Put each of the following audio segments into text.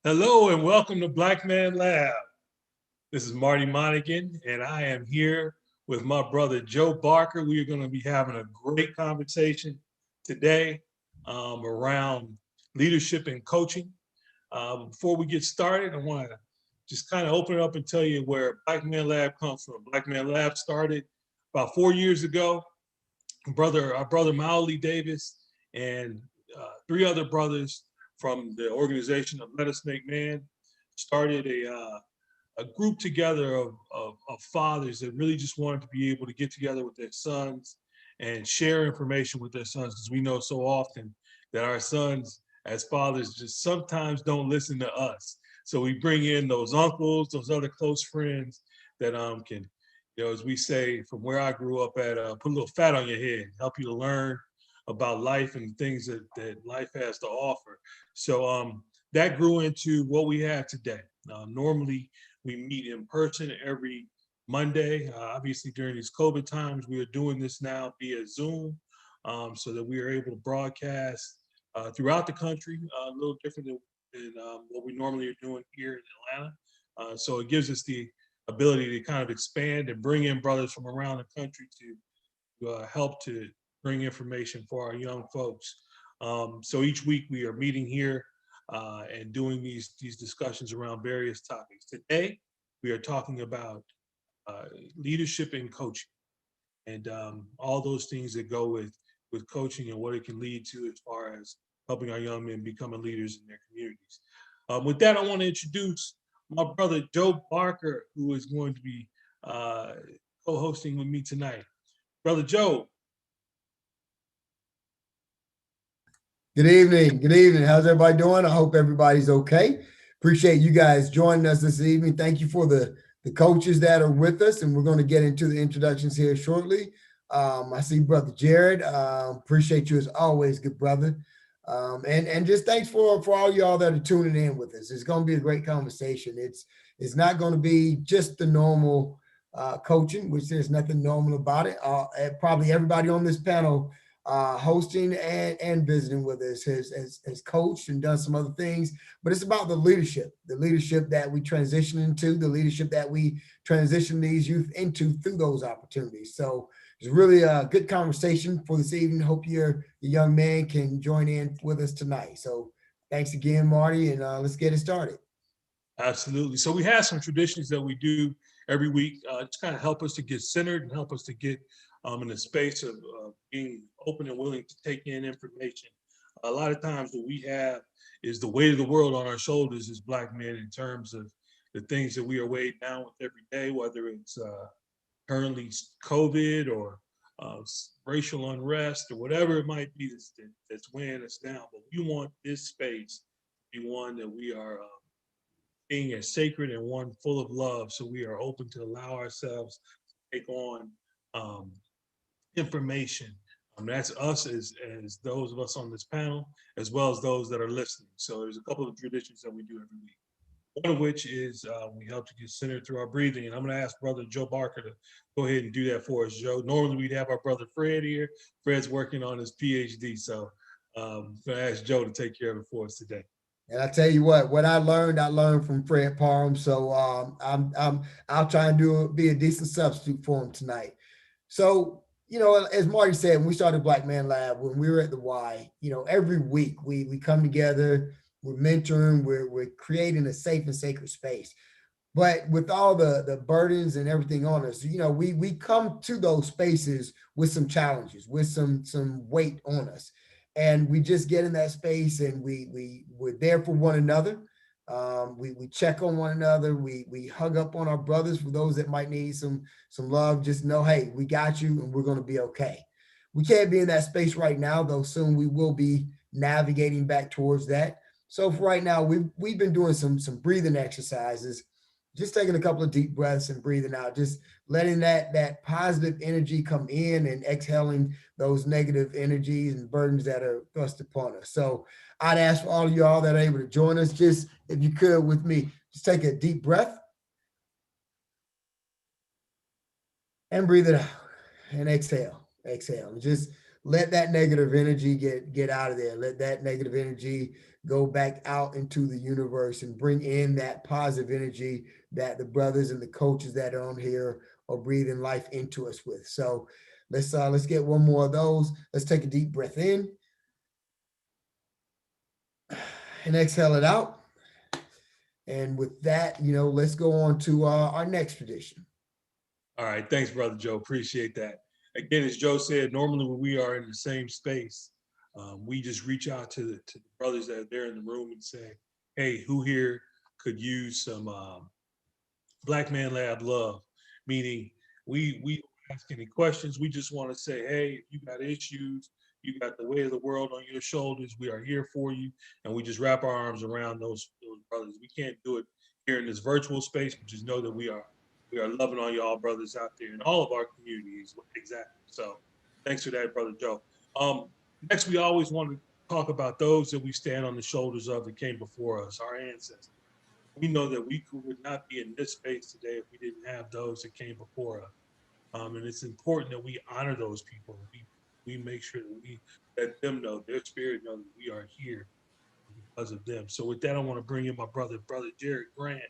Hello and welcome to Black Man Lab. This is Marty Monaghan, and I am here with my brother Joe Barker. We are going to be having a great conversation today around leadership and coaching. Before we get started, I want to just kind of open it up and tell you where Black Man Lab comes from. Black Man Lab started about 4 years ago. Our brother Maoli Davis and three other brothers from the organization of Let Us Make Man started a group together of fathers that really just wanted to be able to get together with their sons and share information with their sons, because we know so often that our sons as fathers just sometimes don't listen to us. So we bring in those uncles, those other close friends that can, as we say from where I grew up at, put a little fat on your head, help you to learn about life and things that life has to offer. So that grew into what we have today. Normally, we meet in person every Monday. Obviously, during these COVID times, we are doing this now via Zoom, so that we are able to broadcast throughout the country, a little different than what we normally are doing here in Atlanta. So it gives us the ability to kind of expand and bring in brothers from around the country to help to bring information for our young folks. So each week we are meeting here and doing these discussions around various topics. Today we are talking about leadership and coaching, and all those things that go with coaching and what it can lead to as far as helping our young men becoming leaders in their communities. With that, I want to introduce my brother Joe Barker, who is going to be uh, co-hosting with me tonight. Brother Joe. Good evening. Good evening. How's everybody doing? I hope everybody's okay. Appreciate you guys joining us this evening. Thank you for the coaches that are with us, and we're going to get into the introductions here shortly. I see Brother Jared. Appreciate you as always, good brother. And just thanks for all y'all that are tuning in with us. It's going to be a great conversation. It's not going to be just the normal coaching, which there's nothing normal about it. Probably everybody on this panel hosting and visiting with us, has coached and done some other things. But it's about the leadership that we transition into, the leadership that we transition these youth into through those opportunities. So it's really a good conversation for this evening. Hope your young man can join in with us tonight. So thanks again, Marty, and let's get it started. Absolutely. So we have some traditions that we do every week to kind of help us to get centered and help us to get in a space of being open and willing to take in information. A lot of times what we have is the weight of the world on our shoulders as Black men in terms of the things that we are weighed down with every day, whether it's currently COVID or racial unrest or whatever it might be that's weighing us down. But we want this space to be one that we are being as sacred and one full of love. So we are open to allow ourselves to take on um, information. That's us as those of us on this panel, as well as those that are listening. So there's a couple of traditions that we do every week. One of which is we help to get centered through our breathing. And I'm going to ask Brother Joe Barker to go ahead and do that for us, Joe. Normally we'd have our brother Fred here. Fred's working on his PhD. So I'm going to ask Joe to take care of it for us today. And I tell you what I learned from Fred Parham. So I'll try and be a decent substitute for him tonight. So, as Marty said, when we started Black Man Lab, when we were at the Y, every week we come together, we're mentoring, we're creating a safe and sacred space. But with all the burdens and everything on us, we come to those spaces with some challenges, with some weight on us. And we just get in that space and we're there for one another. We check on one another. We hug up on our brothers for those that might need some love. Just know, hey, we got you and we're going to be okay. We can't be in that space right now, though soon we will be navigating back towards that. So for right now, we've been doing some breathing exercises, just taking a couple of deep breaths and breathing out, just letting that positive energy come in and exhaling those negative energies and burdens that are thrust upon us. So I'd ask for all of y'all that are able to join us, just if you could with me, just take a deep breath and breathe it out and exhale. Exhale. Just let that negative energy get out of there. Let that negative energy go back out into the universe and bring in that positive energy that the brothers and the coaches that are on here are breathing life into us with. So let's get one more of those. Let's take a deep breath in and exhale it out. And with that, let's go on to our next tradition. All right. Thanks, Brother Joe. Appreciate that. Again, as Joe said, normally when we are in the same space, we just reach out to the brothers that are there in the room and say, hey, who here could use some Black Man Lab love? Meaning we don't ask any questions. We just want to say, hey, if you got issues, you got the weight of the world on your shoulders, we are here for you. And we just wrap our arms around those brothers. We can't do it here in this virtual space, but just know that we are loving on y'all brothers out there in all of our communities. Exactly. So thanks for that, Brother Joe. Next, we always want to talk about those that we stand on the shoulders of that came before us, our ancestors. We know that we would not be in this space today if we didn't have those that came before us. And it's important that we honor those people. We make sure that we let them know, their spirit know that we are here because of them. So with that, I want to bring in my brother Jared Grant,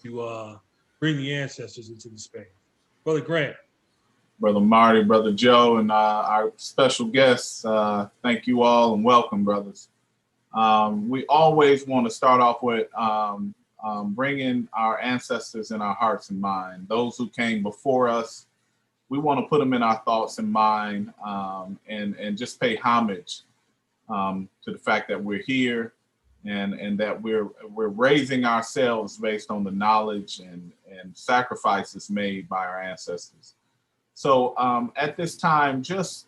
to bring the ancestors into the space. Brother Grant. Brother Marty, Brother Joe, and our special guests, thank you all and welcome, brothers. We always want to start off with bringing our ancestors in our hearts and mind. Those who came before us, we want to put them in our thoughts and mind, and just pay homage to the fact that we're here, and that we're raising ourselves based on the knowledge and sacrifices made by our ancestors. So at this time, just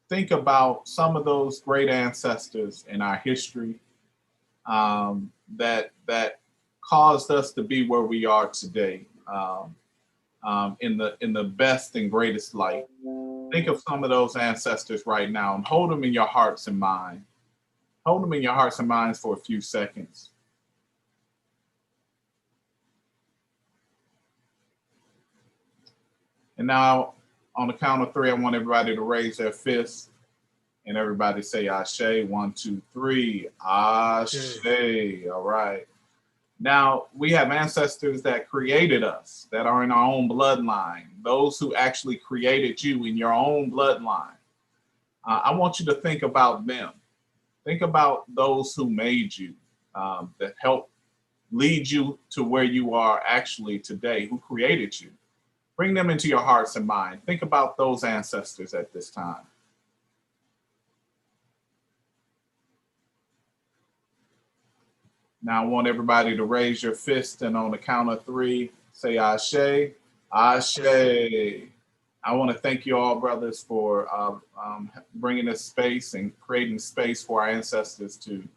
think about some of those great ancestors in our history that caused us to be where we are today, in the best and greatest light. Think of some of those ancestors right now and hold them in your hearts and mind. Hold them in your hearts and minds for a few seconds. And now, on the count of three, I want everybody to raise their fists and everybody say Ashe. 1, 2, 3. Ashe. All right. Now, we have ancestors that created us, that are in our own bloodline, those who actually created you in your own bloodline. I want you to think about them. Think about those who made you, that helped lead you to where you are actually today, who created you. Bring them into your hearts and mind. Think about those ancestors at this time. Now I want everybody to raise your fist, and on the count of three, say Ashe, Ashe. I want to thank you all, brothers, for bringing this space and creating space for our ancestors to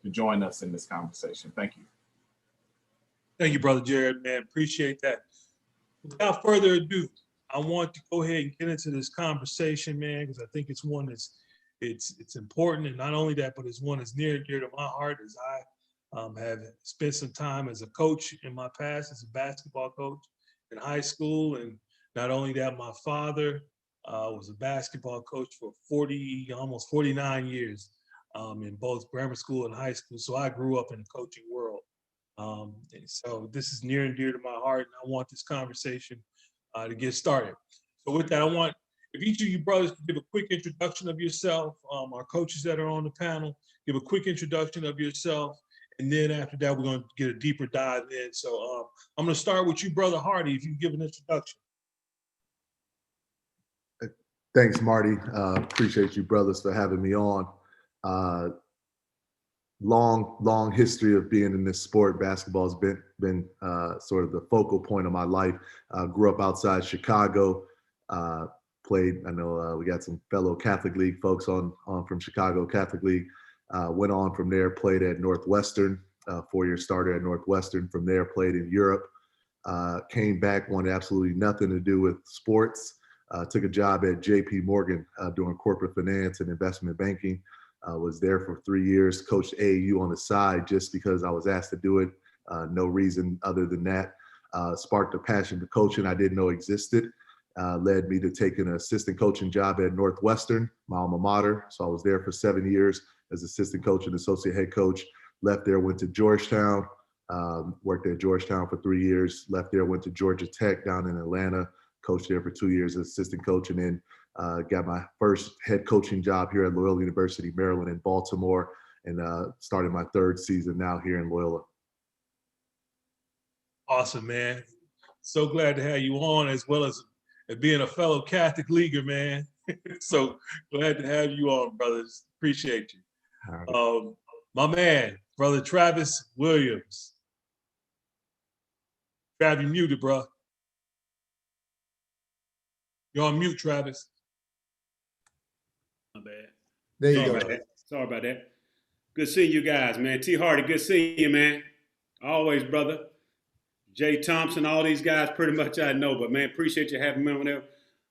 join us in this conversation. Thank you. Thank you, Brother Jared, man. Appreciate that. Without further ado, I want to go ahead and get into this conversation, man, because I think it's one that's it's important, and not only that, but it's one that's near and dear to my heart, as I have spent some time as a coach in my past, as a basketball coach in high school. And not only that, my father was a basketball coach for almost 49 years in both grammar school and high school. So I grew up in the coaching world. So this is near and dear to my heart, and I want this conversation to get started. So with that, I want, if each of you brothers could give a quick introduction of yourself, our coaches that are on the panel, give a quick introduction of yourself, and then after that, we're going to get a deeper dive in. So I'm going to start with you, Brother Hardy, if you give an introduction. Thanks, Marty. Appreciate you, brothers, for having me on. Long history of being in this sport. Basketball has been sort of the focal point of my life. Grew up outside Chicago. Played. I know we got some fellow Catholic League folks on from Chicago Catholic League. Went on from there. Played at Northwestern. 4-year starter at Northwestern. From there, played in Europe. Came back. Wanted absolutely nothing to do with sports. Took a job at J.P. Morgan doing corporate finance and investment banking. Was there for 3 years, coached AAU on the side just because I was asked to do it. No reason other than that. Sparked a passion for coaching I didn't know existed. led me to taking an assistant coaching job at Northwestern, my alma mater. So I was there for 7 years as assistant coach and associate head coach. Left there, went to Georgetown, worked at Georgetown for 3 years. Left there, went to Georgia Tech down in Atlanta, coached there for 2 years as assistant coach, and then got my first head coaching job here at Loyola University, Maryland in Baltimore, and started my 3rd season now here in Loyola. Awesome, man. So glad to have you on, as well as being a fellow Catholic leaguer, man. So glad to have you on, brothers. Appreciate you. Right. My man, brother Travis Williams. Trav, you muted, bro. You're on mute, Travis. My bad. There you Sorry go. about that. Sorry about that. Good seeing you guys, man. T. Hardy, good seeing you, man. Always, brother. Jay Thompson, all these guys pretty much I know, but man, appreciate you having me on there.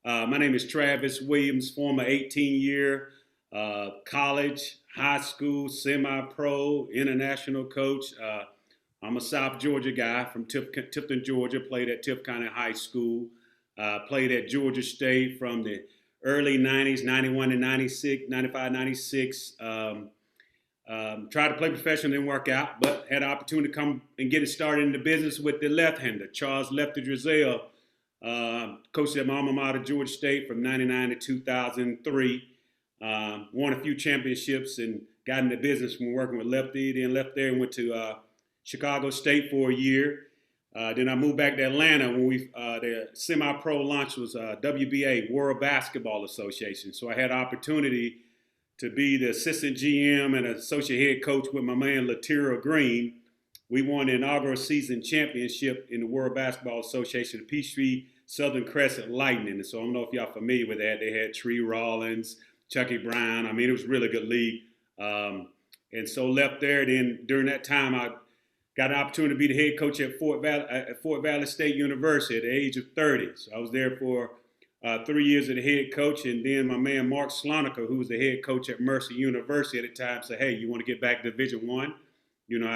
My name is Travis Williams, former 18-year college, high school, semi-pro, international coach. I'm a South Georgia guy from Tifton, Georgia, played at Tift County High School, played at Georgia State from the early 90s, 91 to 96, 95, 96. Tried to play professional, didn't work out, but had an opportunity to come and get it started in the business with the left-hander, Charles Lefty Drizel, coached at my alma mater, Georgia State, from 99 to 2003. Won a few championships and got into business from working with Lefty. Then left there and went to Chicago State for a year. Then I moved back to Atlanta when the semi-pro launch was WBA, World Basketball Association. So I had an opportunity to be the assistant GM and associate head coach with my man Latira Green. We won the inaugural season championship in the World Basketball Association, the Peachtree Southern Crescent Lightning. And so I don't know if y'all familiar with that. They had Tree Rollins, Chucky Brown. I mean, it was a really good league. And so left there. Then during that time, I got an opportunity to be the head coach at Fort Valley State University at the age of 30. So I was there for 3 years as the head coach, and then my man Mark Sloniker, who was the head coach at Mercer University at the time, said, "Hey, you want to get back to Division I?" You know,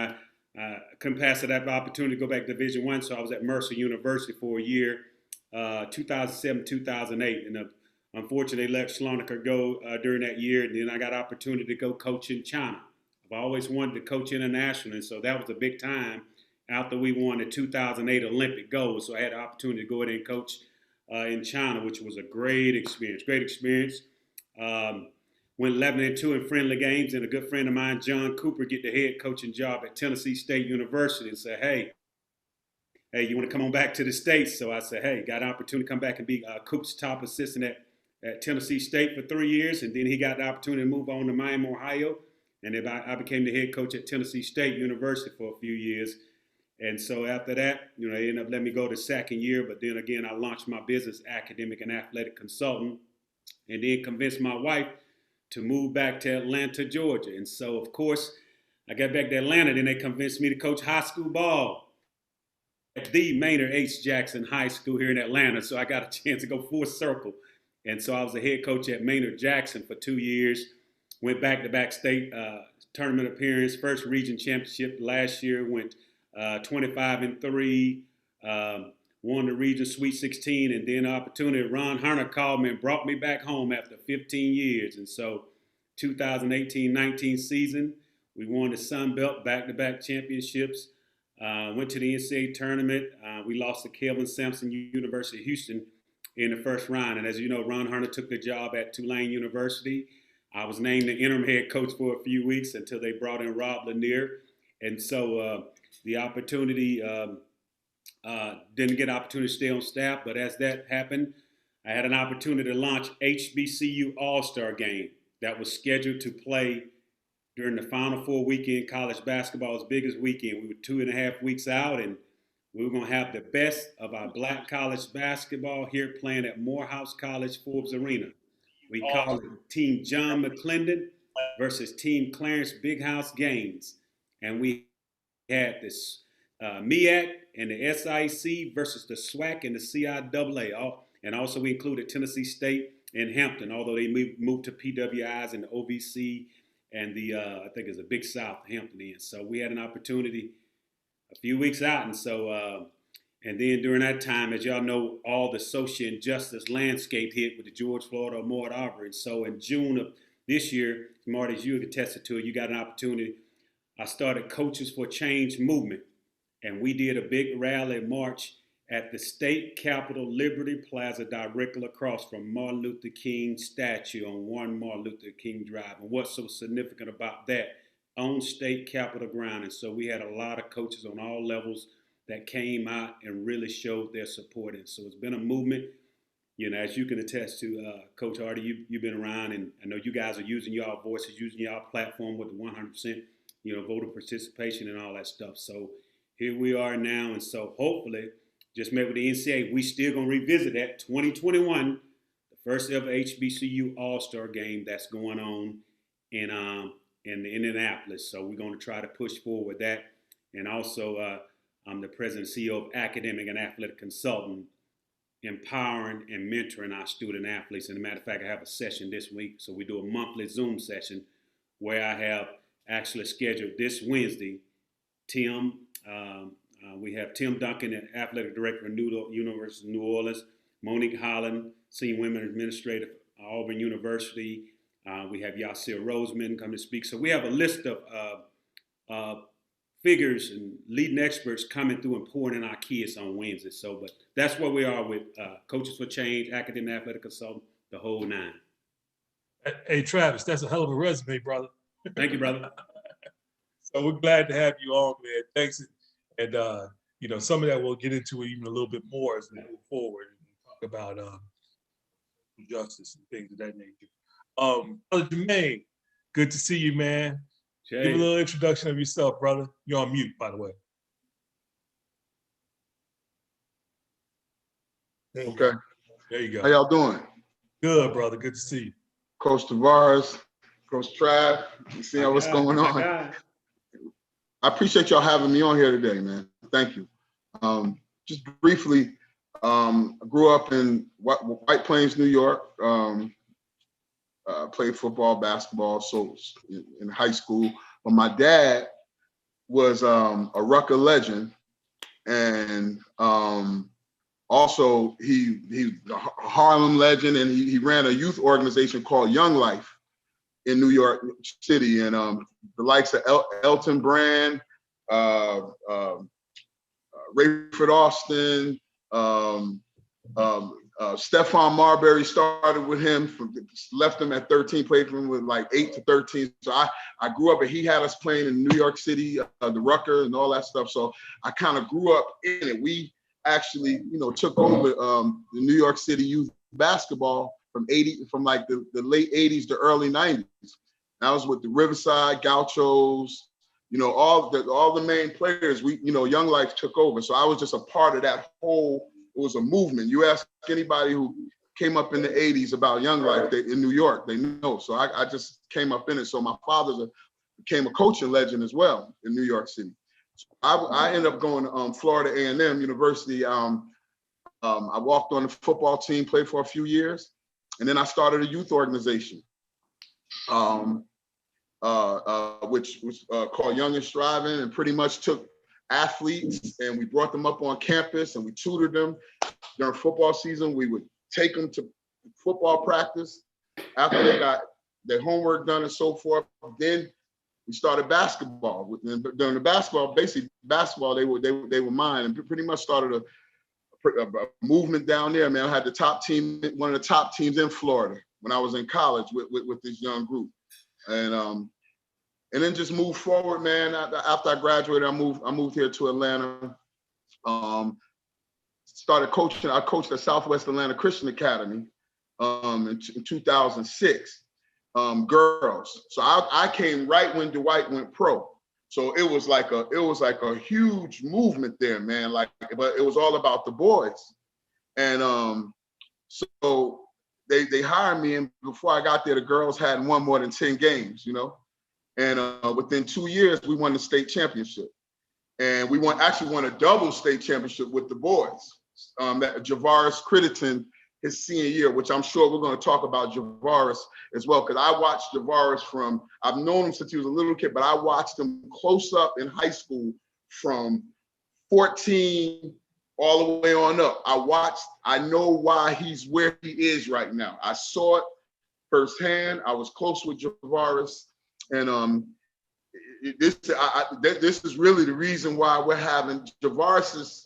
I couldn't pass that opportunity to go back to Division I, so I was at Mercer University for a year, 2007, 2008, and unfortunately let Sloniker go during that year, and then I got an opportunity to go coach in China. I've always wanted to coach internationally, and so that was a big time after we won the 2008 Olympic gold, so I had the opportunity to go in and coach in China, which was a great experience. Went 11-2 in friendly games, and a good friend of mine, John Cooper, get the head coaching job at Tennessee State University and said, hey, you want to come on back to the States? So I said, hey, got an opportunity to come back and be Coop's top assistant at Tennessee State for 3 years, and then he got the opportunity to move on to Miami, Ohio, and then I became the head coach at Tennessee State University for a few years. And so after that, you know, they ended up letting me go the second year. But then again, I launched my business, academic and athletic consultant, and then convinced my wife to move back to Atlanta, Georgia. And so, of course, I got back to Atlanta. Then they convinced me to coach high school ball at the Maynard H. Jackson High School here in Atlanta. So I got a chance to go full circle. And so I was the head coach at Maynard Jackson for 2 years. Went back-to-back state tournament appearance, first region championship last year, went 25-3, won the region Sweet 16, and then opportunity. Ron Hunter called me and brought me back home after 15 years. And so 2018-19 season, we won the Sun Belt back-to-back championships, went to the NCAA tournament. We lost to Kelvin Sampson, University of Houston, in the first round. And as you know, Ron Hunter took the job at Tulane University. I was named the interim head coach for a few weeks until they brought in Rob Lanier. And so the opportunity, didn't get an opportunity to stay on staff, but as that happened, I had an opportunity to launch HBCU All-Star Game that was scheduled to play during the Final Four weekend, college basketball's biggest weekend. We were 2.5 weeks out, and we were going to have the best of our black college basketball here playing at Morehouse College Forbes Arena. We called it Team John McClendon versus Team Clarence Big House Gaines. And we had this MEAC and the SIC versus the SWAC and the CIAA. And also we included Tennessee State and Hampton, although they moved to PWIs and the OVC and the, I think it's a Big South Hampton in. So we had an opportunity a few weeks out. And so And then during that time, as y'all know, all the social injustice landscape hit with the George Floyd or Ahmaud Arbery. And so in June of this year, Marty, as you attested to it, you got an opportunity. I started Coaches for Change movement. And we did a big rally march at the state capitol, Liberty Plaza, directly across from Martin Luther King statue on 1 Martin Luther King Drive. And what's so significant about that? On state capitol ground. And so we had a lot of coaches on all levels that came out and really showed their support. And so it's been a movement, you know, as you can attest to, Coach Hardy, you've been around, and I know you guys are using y'all voices, using y'all platform with the 100%, you know, voter participation and all that stuff. So here we are now. And so hopefully, just met with the NCAA, we still gonna revisit that 2021, the first ever HBCU All-Star game that's going on in Indianapolis. So we're gonna try to push forward that. And also, I'm the president and CEO of Academic and Athletic Consultant, empowering and mentoring our student athletes. And as a matter of fact, I have a session this week. So we do a monthly Zoom session where I have actually scheduled this Wednesday, we have Tim Duncan, athletic director of University of New Orleans, Monique Holland, senior women administrator at Auburn University. We have Yasir Roseman come to speak. So we have a list of figures and leading experts coming through and pouring in our kids on Wednesday. So, but that's where we are with Coaches for Change, Academic Athletic Consultant, the whole nine. Hey, Travis, that's a hell of a resume, brother. Thank you, brother. So we're glad to have you on, man. Thanks. And, you know, some of that we'll get into even a little bit more as we move forward and talk about justice and things of that nature. Brother Jermaine, good to see you, man. Jay. Give a little introduction of yourself, brother. You're on mute, by the way. Okay. There you go. How y'all doing? Good, brother. Good to see you. Coach Tavares, Coach Trav, you see what's going on? I appreciate y'all having me on here today, man. Thank you. Just briefly, I grew up in White Plains, New York. Played football, basketball, so in high school. But my dad was a Rucker legend, and also he's a Harlem legend, and he ran a youth organization called Young Life in New York City, and the likes of Elton Brand, Rayford Austin, Stephon Marbury started with him, left him at 13, played for him with like 8 to 13. So I grew up and he had us playing in New York City, the Rucker and all that stuff. So I kind of grew up in it. We actually, you know, took over the New York City youth basketball from like the late 80s to early 90s. I was with the Riverside Gauchos, you know, all the main players. Young Life took over. So I was just a part of that whole. It was a movement. You ask anybody who came up in the 80s about Young Life in New York, they know. So I just came up in it. So my father became a coaching legend as well in New York City. So I ended up going to Florida A&M University. I walked on the football team, played for a few years, and then I started a youth organization, which was called Young and Striving, and pretty much took athletes and we brought them up on campus and we tutored them during football season. We would take them to football practice after they got their homework done and so forth. Then we started basketball. During the basketball, they were mine, and pretty much started a movement down there. Man, I had the top team, one of the top teams in Florida when I was in college with this young group, and then just moved forward, man. After I graduated, I moved here to Atlanta. Started coaching. I coached at Southwest Atlanta Christian Academy in 2006, girls. So I came right when Dwight went pro. So it was like a huge movement there, man. But it was all about the boys, and so they hired me. And before I got there, the girls hadn't won more than 10 games, you know. And within 2 years, we won the state championship. And we won a double state championship with the boys. That Javaris Critterton, his senior year, which I'm sure we're going to talk about Javaris as well, because I watched Javaris I've known him since he was a little kid, but I watched him close up in high school from 14 all the way on up. I know why he's where he is right now. I saw it firsthand. I was close with Javaris, and this is really the reason why we're having Javaris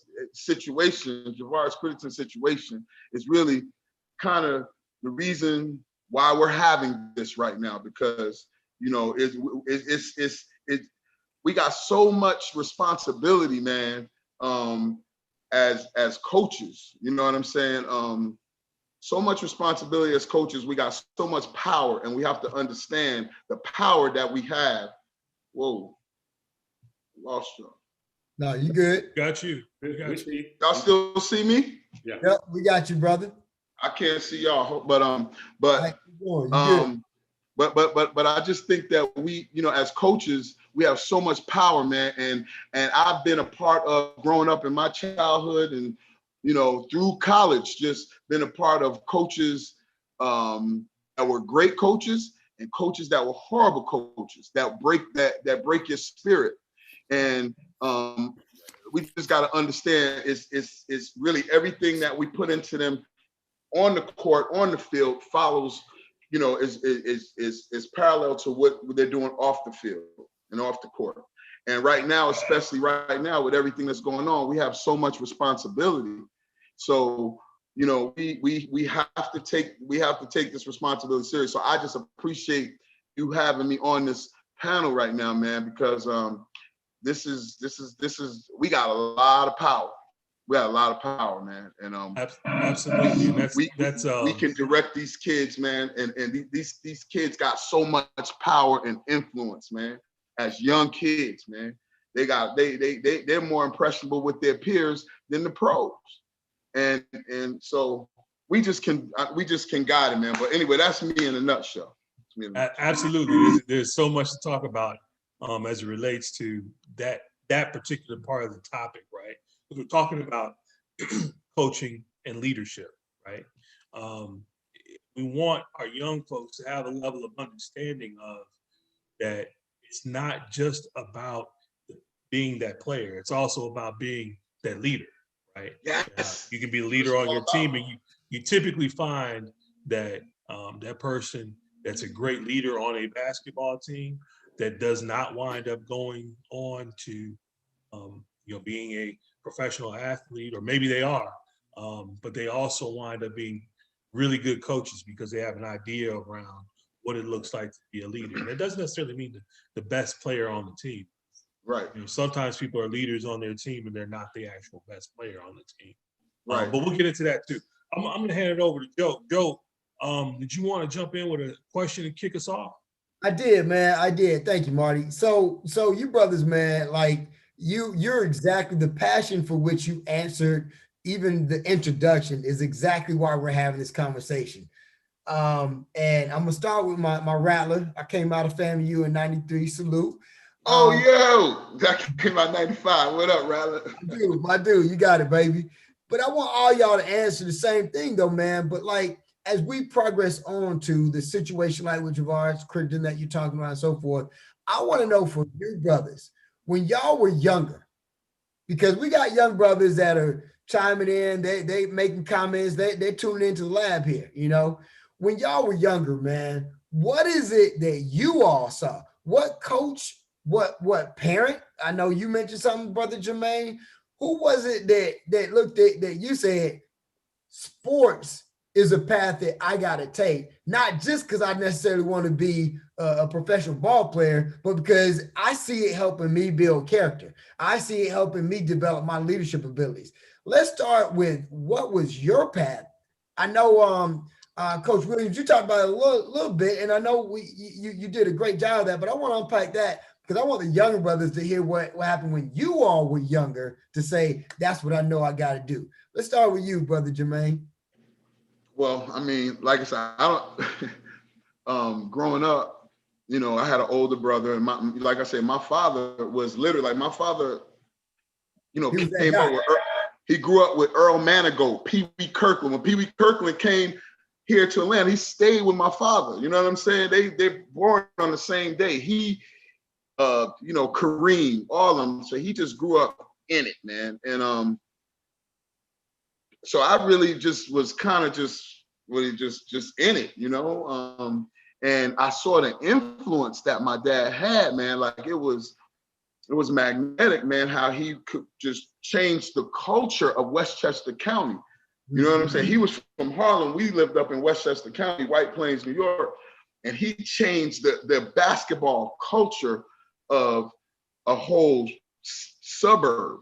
Crittenden's situation is really kind of the reason why we're having this right now, because we got so much responsibility, man, as coaches. You know what I'm saying? So much responsibility as coaches. We got so much power, and we have to understand the power that we have. Whoa, lost you. No, you good. Got you. Y'all still see me? Yeah. Yep, we got you, brother. I can't see y'all, but I just think that we, as coaches, we have so much power, man. And I've been a part of growing up in my childhood and, through college, just been a part of coaches that were great coaches and coaches that were horrible coaches that break your spirit. And we just got to understand it's really everything that we put into them on the court, on the field, follows, is parallel to what they're doing off the field and off the court. And right now, especially right now, with everything that's going on, we have so much responsibility. So, we have to take this responsibility serious. So I just appreciate you having me on this panel right now, man, because this is we got a lot of power. We got a lot of power, man, and absolutely. And we can direct these kids, man, and these kids got so much power and influence, man. As young kids, man, they're more impressionable with their peers than the pros, and so we just can guide it, man. But anyway, that's me in a nutshell. Absolutely. There's so much to talk about as it relates to that particular part of the topic, right? We're talking about coaching and leadership, right? We want our young folks to have a level of understanding of that it's not just about being that player. It's also about being that leader, right? Yes. You can be a leader on your team, and you typically find that that person that's a great leader on a basketball team that does not wind up going on to being a professional athlete, or maybe they are, but they also wind up being really good coaches because they have an idea around what it looks like to be a leader. And it doesn't necessarily mean the best player on the team. Right. Sometimes people are leaders on their team and they're not the actual best player on the team. Right. But we'll get into that too. I'm going to hand it over to Joe. Joe, did you want to jump in with a question and kick us off? I did, man. I did. Thank you, Marty. So you brothers, man, like you're exactly the passion for which you answered. Even the introduction is exactly why we're having this conversation. And I'm gonna start with my rattler. I came out of FAMU in '93. Salute. That came out '95. What up, rattler? My dude, you got it, baby. But I want all y'all to answer the same thing, though, man. But like, as we progress on to the situation like with Javaris, Crittenden that you're talking about and so forth, I want to know from you brothers, when y'all were younger, because we got young brothers that are chiming in, they making comments, they're tuning into the lab here, When y'all were younger, man, what is it that you all saw? What coach, what parent? I know you mentioned something, Brother Jermaine. Who was it that looked at that you said sports is a path that I got to take, not just because I necessarily want to be a professional ball player, but because I see it helping me build character. I see it helping me develop my leadership abilities. Let's start with what was your path? I know, Coach Williams, you talked about it a little bit, and I know you did a great job of that, but I want to unpack that because I want the younger brothers to hear what happened when you all were younger to say, that's what I know I got to do. Let's start with you, Brother Jermaine. Well, I mean, like I said, I don't. Growing up, I had an older brother, and like I said, my father was literally like my father. Came up with. He grew up with Earl Manigault, Pee Wee Kirkland. When Pee Wee Kirkland came here to Atlanta, he stayed with my father. You know what I'm saying? They're born on the same day. He, Kareem, all of them. So he just grew up in it, man. And so I really just was kind of just really just in it, and I saw the influence that my dad had, man. Like it was magnetic, man, how he could just change the culture of Westchester County. You know what I'm saying? He was from Harlem. We lived up in Westchester County, White Plains, New York, and he changed the basketball culture of a whole suburb.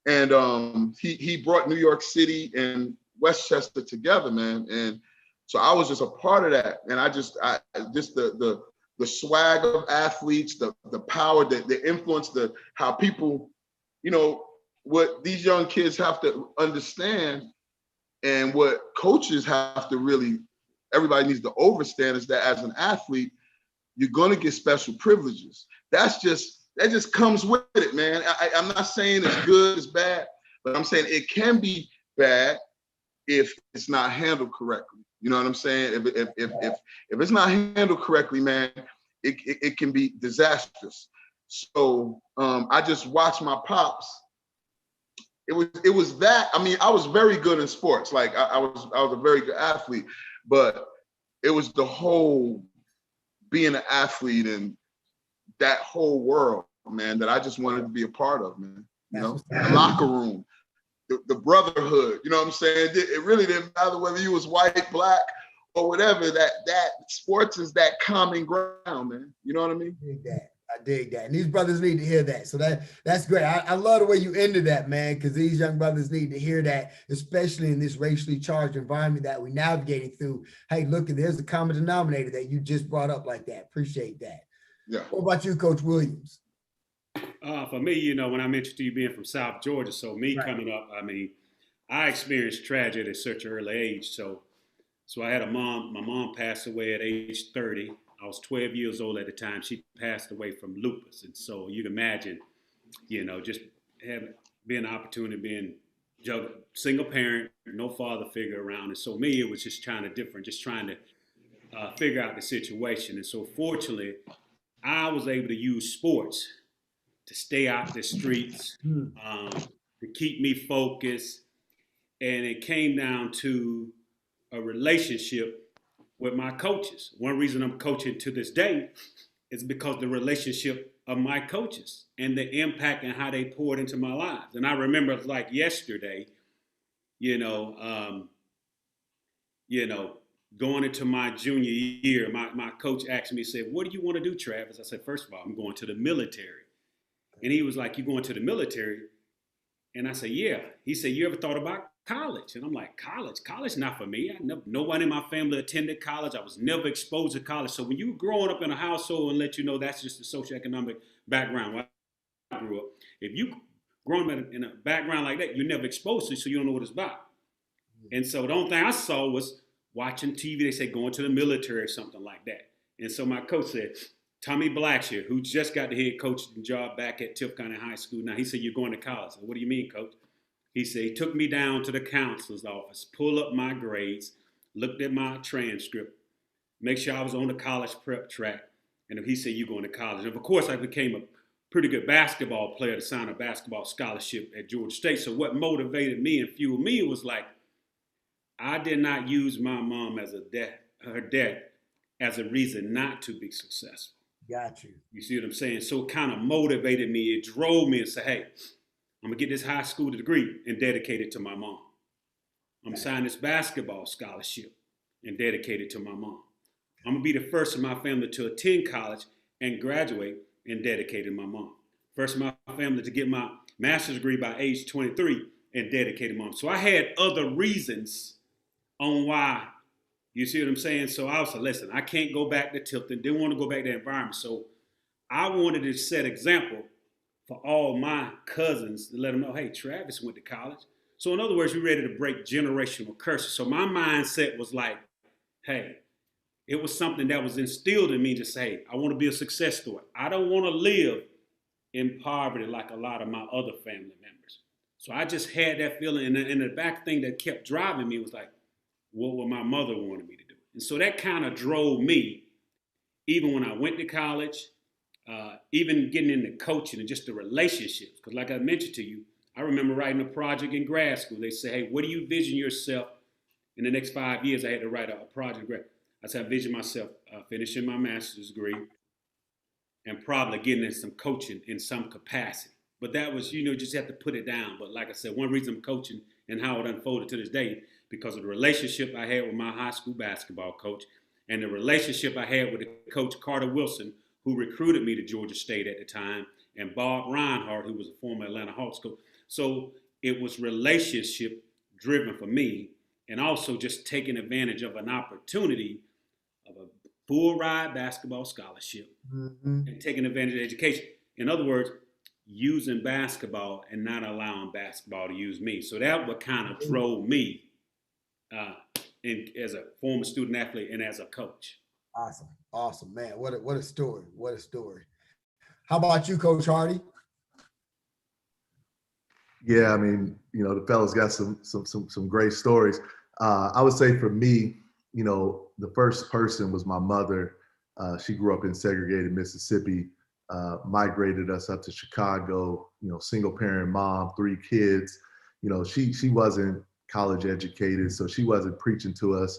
And he brought New York City and Westchester together, man. And so I was just a part of that. And I just the swag of athletes, the power, the influence, how people, what these young kids have to understand, and what coaches have to really, everybody needs to understand, is that as an athlete, you're going to get special privileges. That just comes with it, man. I'm not saying it's good, it's bad, but I'm saying it can be bad if it's not handled correctly. You know what I'm saying? If it's not handled correctly, man, it can be disastrous. So I just watched my pops. It was that. I mean, I was very good in sports. Like I was a very good athlete, but it was the whole being an athlete and that whole world, man, that I just wanted to be a part of, man. The locker room, the brotherhood, you know what I'm saying? It really didn't matter whether you was white, black, or whatever. That sports is that common ground, man. You know what I mean? I dig that. And these brothers need to hear that. So that's great. I love the way you ended that, man, because these young brothers need to hear that, especially in this racially charged environment that we're navigating through. Hey, look, there's a common denominator that you just brought up like that. Appreciate that. Yeah. What about you, Coach Williams? For me, when I mentioned to you being from South Georgia, so me coming up, I mean, I experienced tragedy at such an early age. So I had my mom passed away at age 30. I was 12 years old at the time. She passed away from lupus. And so you can imagine, just being an opportunity, being single parent, no father figure around. And so me, it was just trying to figure out the situation. And so fortunately, I was able to use sports to stay out the streets, to keep me focused. And it came down to a relationship with my coaches. One reason I'm coaching to this day is because the relationship of my coaches and the impact and how they poured into my lives. And I remember like yesterday, going into my junior year, my coach asked me, said, "What do you want to do, Travis?" I said, "First of all, I'm going to the military." And he was like, "You going to the military?" And I said, "Yeah." He said, "You ever thought about college?" And I'm like, college not for me. No one in my family attended college. I was never exposed to college. So when you growing up in a household and let you know that's just the socioeconomic background where I grew up, if you growing up in a background like that, you're never exposed to it, so you don't know what it's about. And so the only thing I saw was watching TV. They say going to the military or something like that. And so my coach said, Tommy Blackshear, who just got the head coaching job back at Tift County High School. Now he said, "You're going to college." I said, "What do you mean, coach?" He said, he took me down to the counselor's office, pulled up my grades, looked at my transcript, make sure I was on the college prep track. And he said, "You're going to college." And of course, I became a pretty good basketball player to sign a basketball scholarship at Georgia State. So what motivated me and fueled me was like, I did not use my mom as her death as a reason not to be successful. Got you. You see what I'm saying? So it kind of motivated me. It drove me and said, "Hey, I'm going to get this high school degree and dedicate it to my mom. I'm going to sign this basketball scholarship and dedicate it to my mom. I'm going to be the first in my family to attend college and graduate and dedicate it to my mom. First in my family to get my master's degree by age 23 and dedicate it to mom." So I had other reasons on why, you see what I'm saying? So I was like, listen, I can't go back to Tilton. Didn't want to go back to that environment. So I wanted to set example for all my cousins to let them know, hey, Travis went to college. So in other words, we're ready to break generational curses. So my mindset was like, hey, it was something that was instilled in me to say, I want to be a success story. I don't want to live in poverty like a lot of my other family members. So I just had that feeling. And the back thing that kept driving me was like, what would my mother wanted me to do? And so that kind of drove me, even when I went to college, even getting into coaching and just the relationships. Because like I mentioned to you, I remember writing a project in grad school. They say, hey, what do you vision yourself in the next 5 years? I had to write a project. I said, I vision myself finishing my master's degree and probably getting in some coaching in some capacity. But that was, just have to put it down. But like I said, one reason I'm coaching and how it unfolded to this day, because of the relationship I had with my high school basketball coach and the relationship I had with the coach Carter Wilson, who recruited me to Georgia State at the time, and Bob Reinhardt, who was a former Atlanta Hawks coach. So it was relationship driven for me, and also just taking advantage of an opportunity of a full ride basketball scholarship and taking advantage of education. In other words, using basketball and not allowing basketball to use me. So that what kind of drove me as a former student athlete and as a coach. Awesome, man. What a story. What a story. How about you, Coach Hardy? Yeah, I mean, the fellas got some great stories. I would say for me, the first person was my mother. She grew up in segregated Mississippi, migrated us up to Chicago, single parent mom, 3 kids. She wasn't college educated, so she wasn't preaching to us,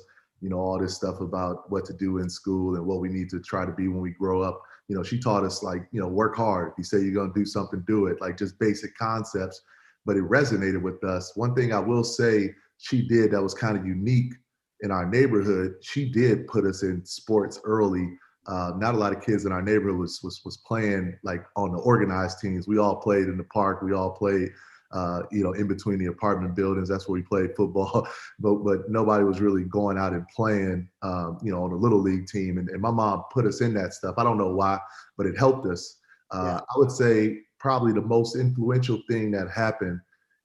all this stuff about what to do in school and what we need to try to be when we grow up. She taught us work hard. If you say you're going to do something, do it, like just basic concepts, but it resonated with us. One thing I will say she did that was kind of unique in our neighborhood, she did put us in sports early. Not a lot of kids in our neighborhood was playing like on the organized teams. We all played in the park. We all played, in between the apartment buildings. That's where we played football. But nobody was really going out and playing, on a little league team. And my mom put us in that stuff. I don't know why, but it helped us. I would say probably the most influential thing that happened,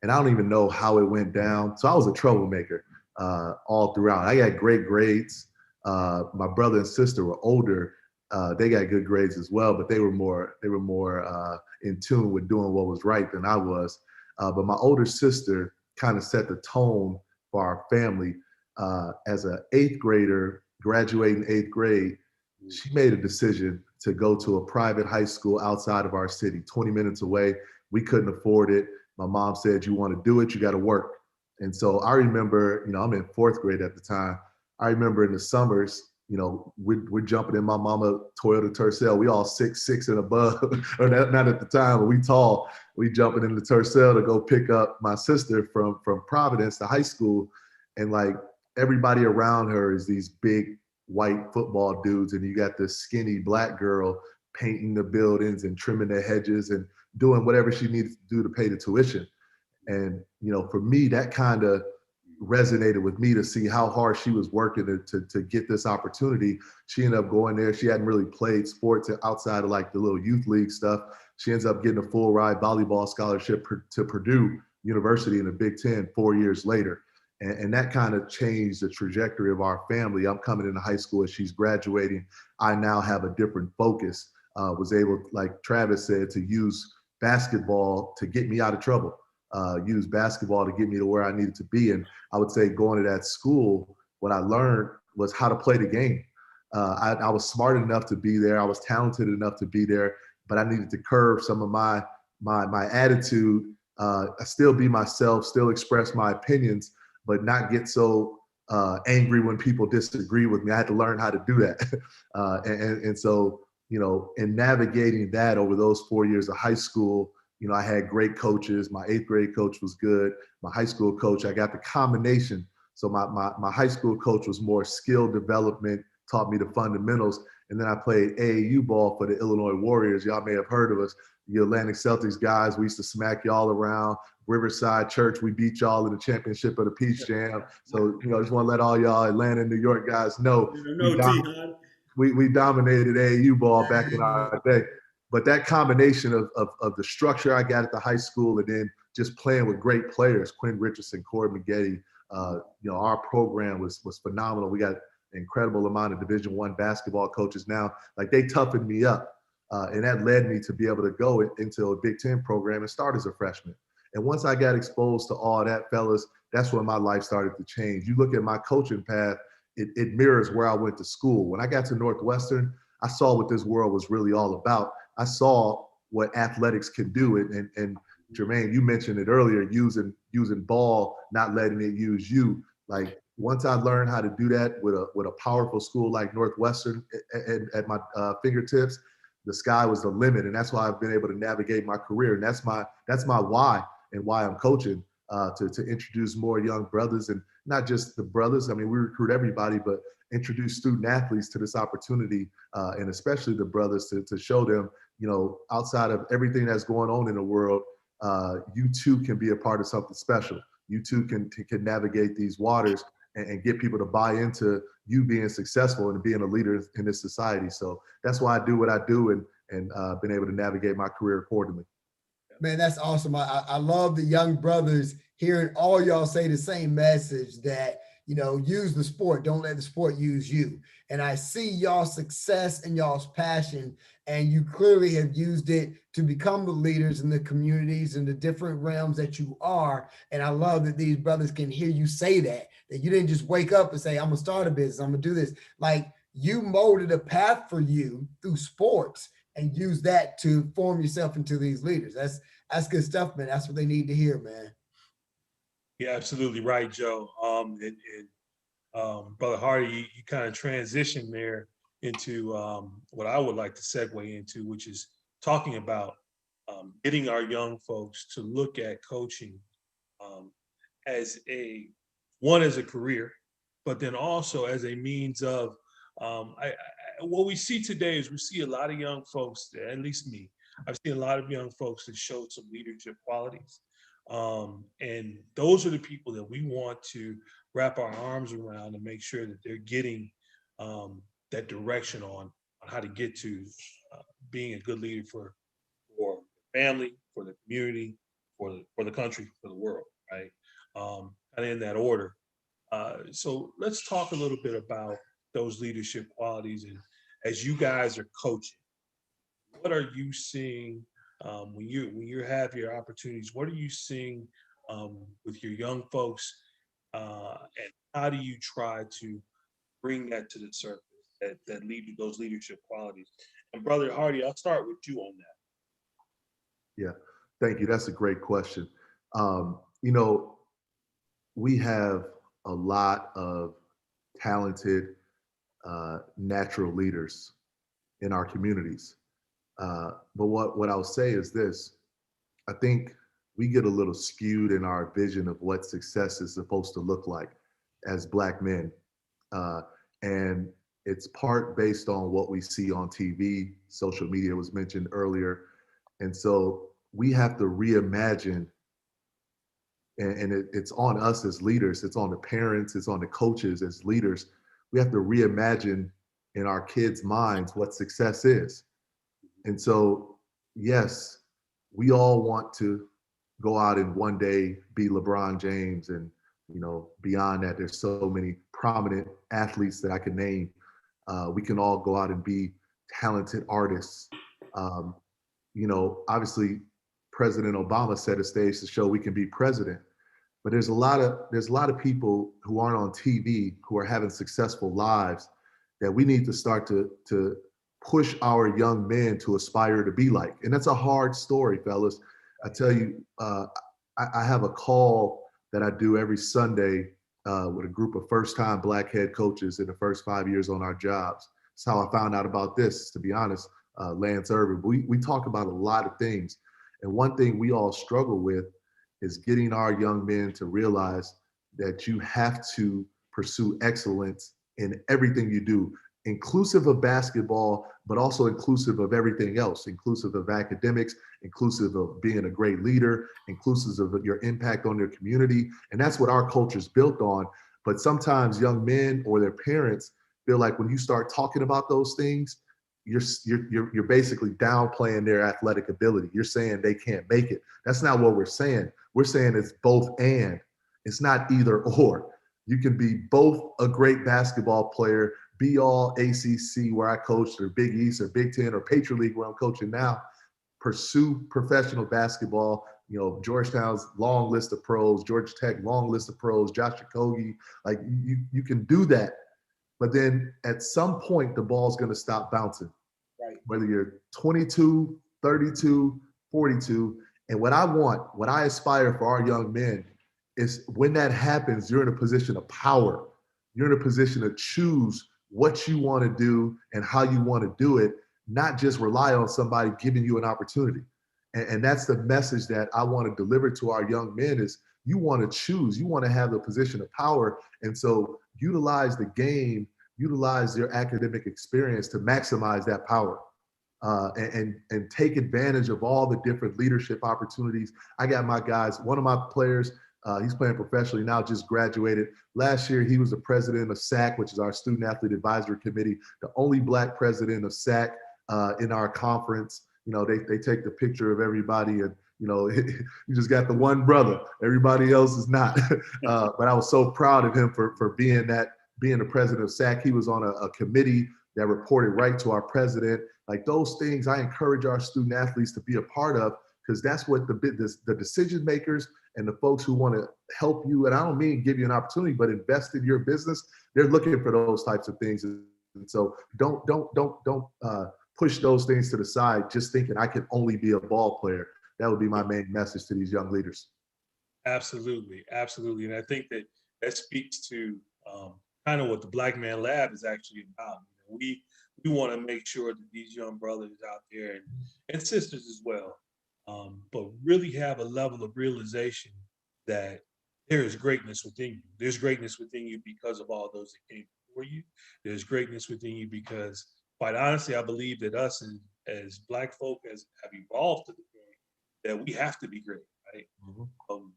and I don't even know how it went down. So I was a troublemaker all throughout. I got great grades. My brother and sister were older. They got good grades as well, but they were more in tune with doing what was right than I was. But my older sister kind of set the tone for our family. As an 8th grader, graduating 8th grade, she made a decision to go to a private high school outside of our city, 20 minutes away. We couldn't afford it. My mom said, you want to do it, you got to work. And so I remember, I'm in 4th grade at the time. I remember in the summers, we're jumping in my mama Toyota Tercel. We all 6'6" and above, or not at the time, but we tall. We jumping in the Tercel to go pick up my sister from Providence to high school. And like everybody around her is these big white football dudes. And you got this skinny black girl painting the buildings and trimming the hedges and doing whatever she needed to do to pay the tuition. And, for me, that kind of resonated with me to see how hard she was working to get this opportunity. She ended up going there. She hadn't really played sports outside of like the little youth league stuff. She ends up getting a full ride volleyball scholarship to Purdue University in the Big Ten 4 years later. And that kind of changed the trajectory of our family. I'm coming into high school as she's graduating. I now have a different focus, was able, like Travis said, to use basketball to get me out of trouble. Use basketball to get me to where I needed to be. And I would say going to that school, what I learned was how to play the game. I was smart enough to be there. I was talented enough to be there, but I needed to curb some of my attitude, still be myself, still express my opinions, but not get so angry when people disagree with me. I had to learn how to do that. And so, in navigating that over those 4 years of high school, I had great coaches. My 8th grade coach was good. My high school coach, I got the combination. So my high school coach was more skill development, taught me the fundamentals. And then I played AAU ball for the Illinois Warriors. Y'all may have heard of us. The Atlantic Celtics guys, we used to smack y'all around. Riverside Church, we beat y'all in the championship of the Peach Jam. So, I just want to let all y'all Atlanta and New York guys know we dominated AAU ball back in our day. But that combination of the structure I got at the high school and then just playing with great players, Quinn Richardson, Corey Maggette, our program was phenomenal. We got an incredible amount of Division I basketball coaches now. Like they toughened me up. And that led me to be able to go into a Big Ten program and start as a freshman. And once I got exposed to all that, fellas, that's when my life started to change. You look at my coaching path, it mirrors where I went to school. When I got to Northwestern, I saw what this world was really all about. I saw what athletics can do. And Jermaine, you mentioned it earlier, using ball, not letting it use you. Like once I learned how to do that with a powerful school like Northwestern at my fingertips, the sky was the limit, and that's why I've been able to navigate my career. And that's my why and why I'm coaching to introduce more young brothers, and not just the brothers. I mean, we recruit everybody, but introduce student athletes to this opportunity, and especially the brothers to show them, outside of everything that's going on in the world, you too can be a part of something special. You too can navigate these waters and get people to buy into you being successful and being a leader in this society. So that's why I do what I do, and been able to navigate my career accordingly. Man, that's awesome. I love the young brothers hearing all y'all say the same message, that, use the sport. Don't let the sport use you. And I see y'all's success and y'all's passion, and you clearly have used it to become the leaders in the communities and the different realms that you are. And I love that these brothers can hear you say that you didn't just wake up and say, I'm gonna start a business, I'm gonna do this. Like, you molded a path for you through sports and use that to form yourself into these leaders. That's good stuff, man. That's what they need to hear, man. Yeah, absolutely right, Joe. Brother Hardy, you kind of transitioned there into what I would like to segue into, which is talking about getting our young folks to look at coaching as as a career, but then also as a means of what we see today is we see a lot of young folks, at least me, I've seen a lot of young folks that show some leadership qualities. And those are the people that we want to wrap our arms around and make sure that they're getting that direction on how to get to being a good leader for family, for the community, for the country, for the world, right? Kind of in that order. So let's talk a little bit about those leadership qualities. And as you guys are coaching, what are you seeing when you have your opportunities? What are you seeing with your young folks, and how do you try to bring that to the surface, that lead to those leadership qualities? And Brother Hardy, I'll start with you on that. Yeah, thank you. That's a great question. We have a lot of talented natural leaders in our communities. But what I'll say is this: I think we get a little skewed in our vision of what success is supposed to look like as Black men. And it's part based on what we see on TV. Social media was mentioned earlier. And so we have to reimagine, and it's on us as leaders, it's on the parents, it's on the coaches as leaders. We have to reimagine in our kids' minds what success is. And so, yes, we all want to go out and one day be LeBron James, and beyond that, there's so many prominent athletes that I can name. We can all go out and be talented artists. Obviously, President Obama set a stage to show we can be president. But there's a lot of people who aren't on TV who are having successful lives that we need to start to push our young men to aspire to be like. And that's a hard story, fellas. I tell you, I have a call that I do every Sunday with a group of first-time Black head coaches in the first 5 years on our jobs. That's how I found out about this, to be honest, Lance Irvin. We talk about a lot of things. And one thing we all struggle with is getting our young men to realize that you have to pursue excellence in everything you do, inclusive of basketball, but also inclusive of everything else, inclusive of academics, inclusive of being a great leader, inclusive of your impact on your community. And that's what our culture is built on. But sometimes young men or their parents feel like when you start talking about those things, you're basically downplaying their athletic ability. You're saying they can't make it. That's not what we're saying. We're saying it's both and. It's not either or. You can be both a great basketball player, be all ACC where I coached, or Big East or Big Ten or Patriot League where I'm coaching now, pursue professional basketball. Georgetown's long list of pros, Georgia Tech long list of pros, Josh Okogie, like you can do that. But then at some point, the ball's going to stop bouncing. Right. Whether you're 22, 32, 42, And what I aspire for our young men is when that happens, you're in a position of power. You're in a position to choose what you want to do and how you want to do it, not just rely on somebody giving you an opportunity. And that's the message that I want to deliver to our young men is you want to choose, you want to have the position of power. And so utilize the game, utilize your academic experience to maximize that power. And take advantage of all the different leadership opportunities. I got my guys, one of my players, he's playing professionally now, just graduated. Last year, he was the president of SAC, which is our Student Athlete Advisory Committee, the only Black president of SAC in our conference. You know, they take the picture of everybody and, you know, you just got the one brother. Everybody else is not. But I was so proud of him for being the president of SAC. He was on a committee that reported right to our president. Like those things I encourage our student athletes to be a part of, because that's what the decision makers and the folks who want to help you, and I don't mean give you an opportunity, but invest in your business, they're looking for those types of things. And so don't push those things to the side just thinking I can only be a ball player. That would be my main message to these young leaders. Absolutely, absolutely. And I think that speaks to kind of what the Black Man Lab is actually about. We want to make sure that these young brothers out there and sisters as well, but really have a level of realization that there is greatness within you. There's greatness within you because of all those that came before you. There's greatness within you because, quite honestly, I believe that us as Black folk have evolved to the point that we have to be great, right? To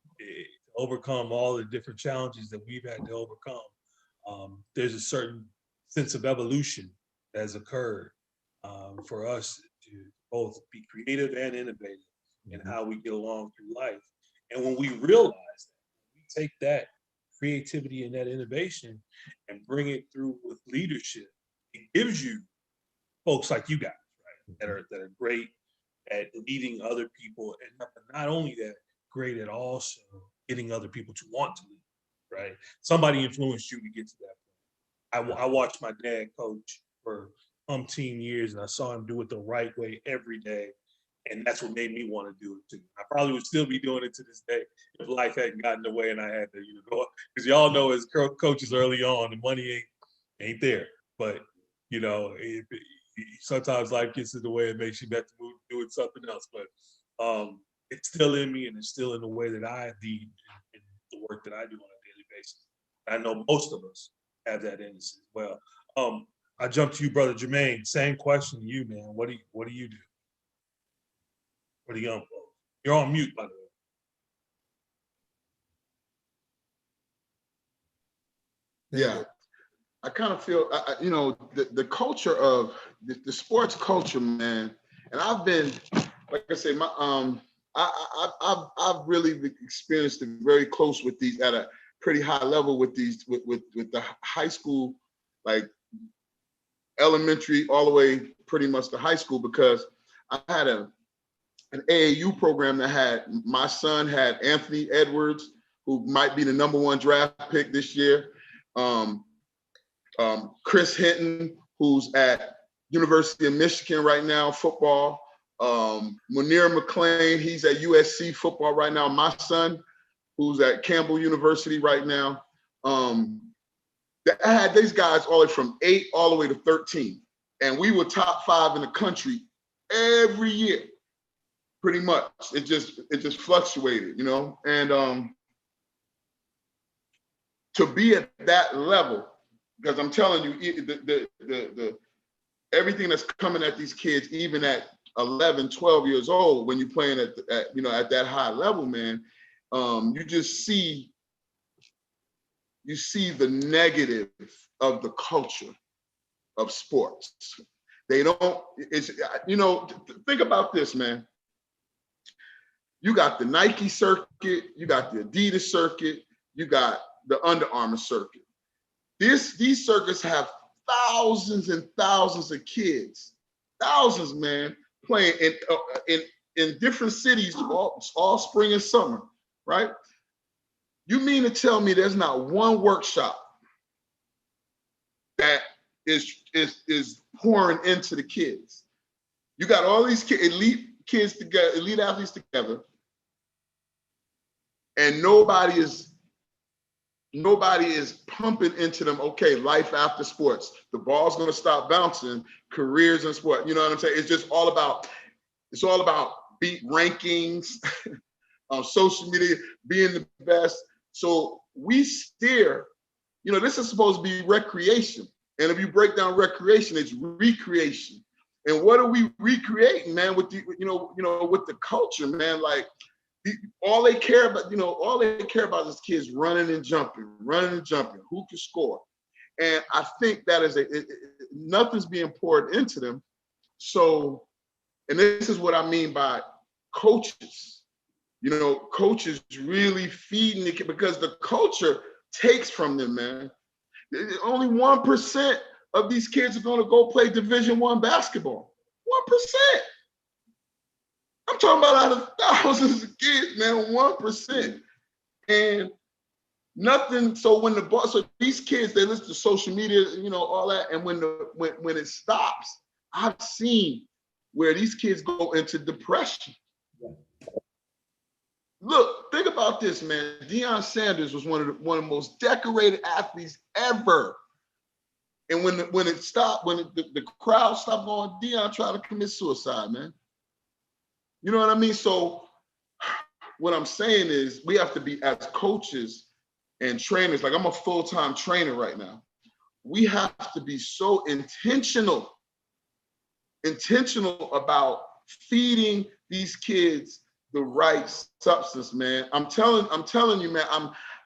overcome all the different challenges that we've had to overcome. There's a certain sense of evolution that has occurred for us to both be creative and innovative in how we get along through life. And when we realize that, we take that creativity and that innovation and bring it through with leadership, it gives you folks like you guys, right, that are great at leading other people, and not only that, great at also getting other people to want to lead, right? Somebody influenced you to get to that point. I watched my dad coach for umpteen years, and I saw him do it the right way every day. And that's what made me want to do it too. I probably would still be doing it to this day if life hadn't gotten in the way and I had to, go. Because y'all know as coaches early on, the money ain't there. But, sometimes life gets in the way and makes you have to move doing something else. But it's still in me, and it's still in the way that I lead in the work that I do on a daily basis. I know most of us have that in us as well. I jump to you, Brother Jermaine. Same question to you, man. What do you do for the young folks? You're on mute, by the way. Yeah, I kind of feel, the culture of the sports culture, man. And I've been, like I say, I've really experienced it very close with these at a pretty high level with these with the high school, like elementary all the way pretty much to high school, because I had an AAU program that had, my son had Anthony Edwards, who might be the #1 draft pick this year. Chris Hinton, who's at University of Michigan right now, football. Munir McClain, he's at USC football right now. My son, who's at Campbell University right now. I had these guys all the way from 8 all the way to 13. And we were top 5 in the country every year, pretty much. It just fluctuated, And to be at that level, because I'm telling you, the everything that's coming at these kids, even at 11, 12 years old, when you're playing at that high level, man, you just see the negative of the culture of sports. They don't, think about this, man. You got the Nike circuit, you got the Adidas circuit, you got the Under Armour circuit. These circuits have thousands and thousands of kids, thousands, man, playing in different cities all spring and summer, right? You mean to tell me there's not one workshop that is pouring into the kids? You got all these elite kids together, elite athletes together, And nobody is pumping into them, okay, life after sports. The ball's gonna stop bouncing, careers in sport. You know what I'm saying? It's just all about, beat rankings, on social media, being the best. So we steer, this is supposed to be recreation. And if you break down recreation, it's recreation. And what are we recreating, man, with the, with the culture, man? Like, all they care about is kids running and jumping, who can score. And I think that is nothing's being poured into them. So, and this is what I mean by coaches. Coaches really feeding the kid, because the culture takes from them, man. Only 1% of these kids are going to go play Division I basketball. 1%. I'm talking about out of thousands of kids, man, 1%. And nothing. So so these kids, they listen to social media, all that. And when it stops, I've seen where these kids go into depression. Look, think about this, man. Deion Sanders was one of the most decorated athletes ever. And when it stopped, when the crowd stopped going, Deion tried to commit suicide, man. You know what I mean? So what I'm saying is, we have to be, as coaches and trainers, like I'm a full-time trainer right now. We have to be so intentional about feeding these kids the right substance, man. I'm telling you, man.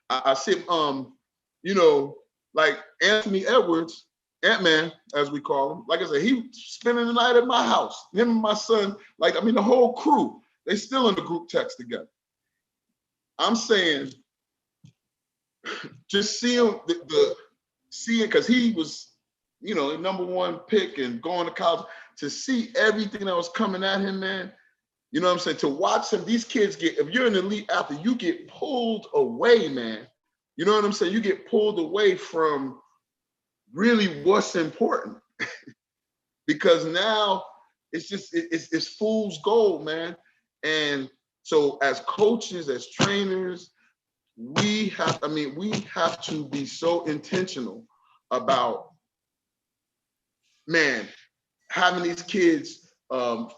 I see, like Anthony Edwards, Ant-Man, as we call him. Like I said, he spending the night at my house. Him and my son, the whole crew, they still in the group text together. I'm saying, just seeing seeing, because he was, the #1 pick and going to college, to see everything that was coming at him, man. You know what I'm saying? To watch him, these kids if you're an elite athlete, you get pulled away, man. You know what I'm saying? You get pulled away from really what's important. Because now it's fool's gold, man. And so as coaches, as trainers, we have to be so intentional about, man, having these kids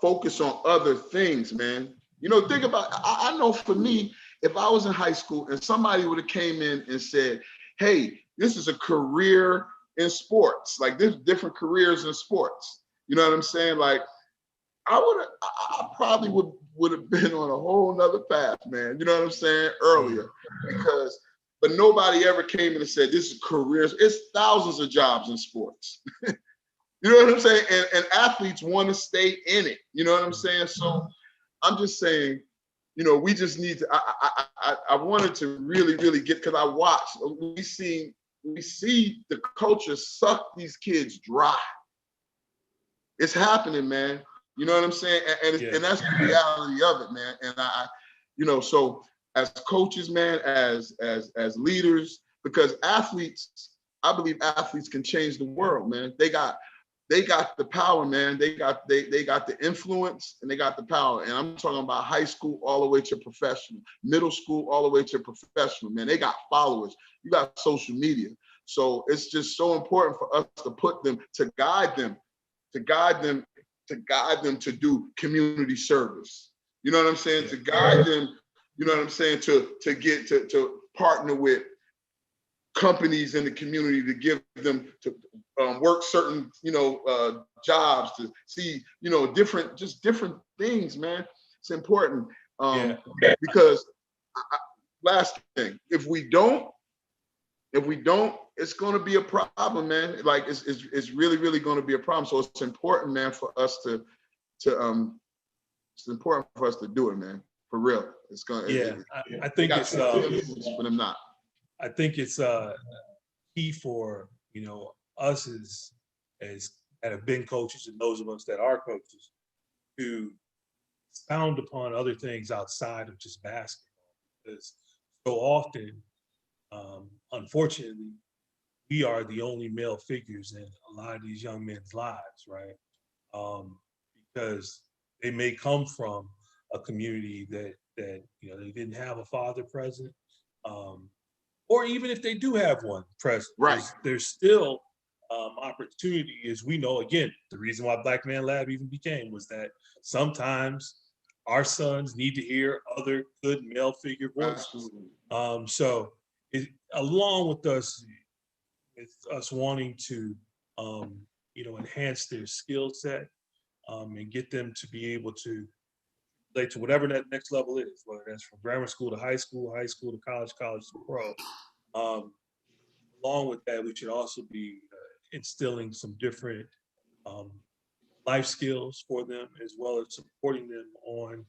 focus on other things, man. Think about, I know for me, if I was in high school and somebody would have came in and said, hey, this is a career in sports, like there's different careers in sports. You know what I'm saying? Like, I probably would have been on a whole nother path, man. You know what I'm saying? Earlier, but nobody ever came in and said, this is careers. It's thousands of jobs in sports. You know what I'm saying? And athletes want to stay in it. You know what I'm saying? So I'm just saying, we just need to, I wanted to really, really get, because I watched, we see the culture suck these kids dry. It's happening, man. You know what I'm saying? And that's the reality of it, man. And so as coaches, man, as leaders, because athletes, I believe athletes can change the world, man. They got the power, man. They got the influence, and they got the power. And I'm talking about high school all the way to professional, middle school all the way to professional, man. They got followers. You got social media. So it's just so important for us to guide them to do community service. You know what I'm saying? To guide them, you know what I'm saying, to partner with companies in the community, to give them to work certain, jobs, to see, different things, man. It's important. Because last thing, if we don't, it's going to be a problem, man. Like it's really, really going to be a problem. So it's important, man, for us to it's important for us to do it, man. For real. It's going to, I think it's but I'm not. I think it's key for, us as that have been coaches, and those of us that are coaches, to expound upon other things outside of just basketball. Because so often, unfortunately, we are the only male figures in a lot of these young men's lives, right? Because they may come from a community that you know, they didn't have a father present, or even if they do have one present, Right. there's still opportunity, as we know. Again, the reason why Black Man Lab even became was that sometimes our sons need to hear other good male figure voices. Absolutely. So along with us wanting to you know, enhance their skill set and get them to be able to relate to whatever that next level is, whether that's from grammar school to high school to college, college to pro. Along with that, we should also be instilling some different um, life skills for them, as well as supporting them on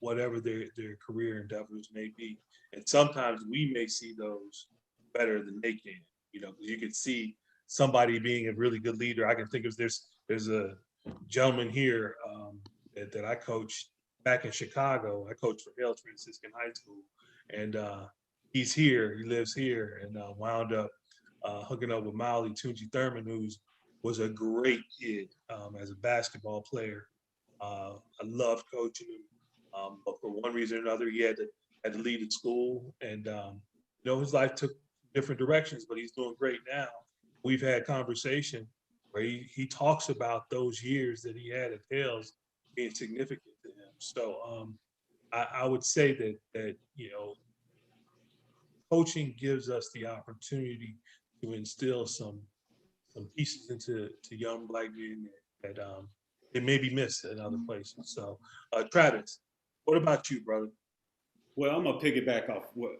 whatever their career endeavors may be. And sometimes we may see those better than they can, you know, because you can see somebody being a really good leader. I can think of there's a gentleman here that I coached back in Chicago. I coached for Hale Franciscan High School, and he's here, he lives here, and wound up hooking up with Molly Tunji Thurman, was a great kid as a basketball player. I loved coaching him. But for one reason or another, he had to leave at school, and you know, his life took different directions. But he's doing great now. We've had conversation where he talks about those years that he had at Hales being significant to him. So I would say that you know, coaching gives us the opportunity to instill some pieces into young Black men that they may be missed in other places. So Travis, what about you, brother? Well, I'm gonna piggyback off what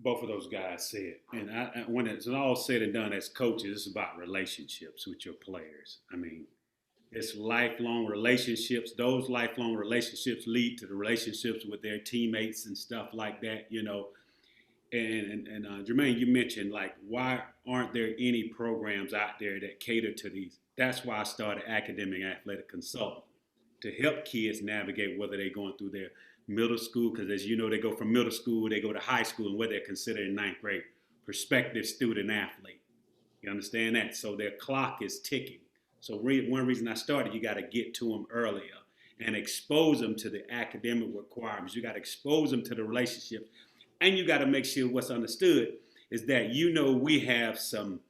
both of those guys said, and when it's all said and done, as coaches, it's about relationships with your players. I mean, it's lifelong relationships. Those lifelong relationships lead to the relationships with their teammates and stuff like that. You know, and Jermaine, you mentioned, like, why aren't there any programs out there that cater to these? That's why I started Academic Athletic Consultant, to help kids navigate whether they're going through their middle school, because as you know, they go from middle school, they go to high school, and what they're considered in ninth grade, prospective student athlete. You understand that? So their clock is ticking. So one reason I started, you got to get to them earlier and expose them to the academic requirements. You got to expose them to the relationships. And you got to make sure what's understood is that, you know, we have some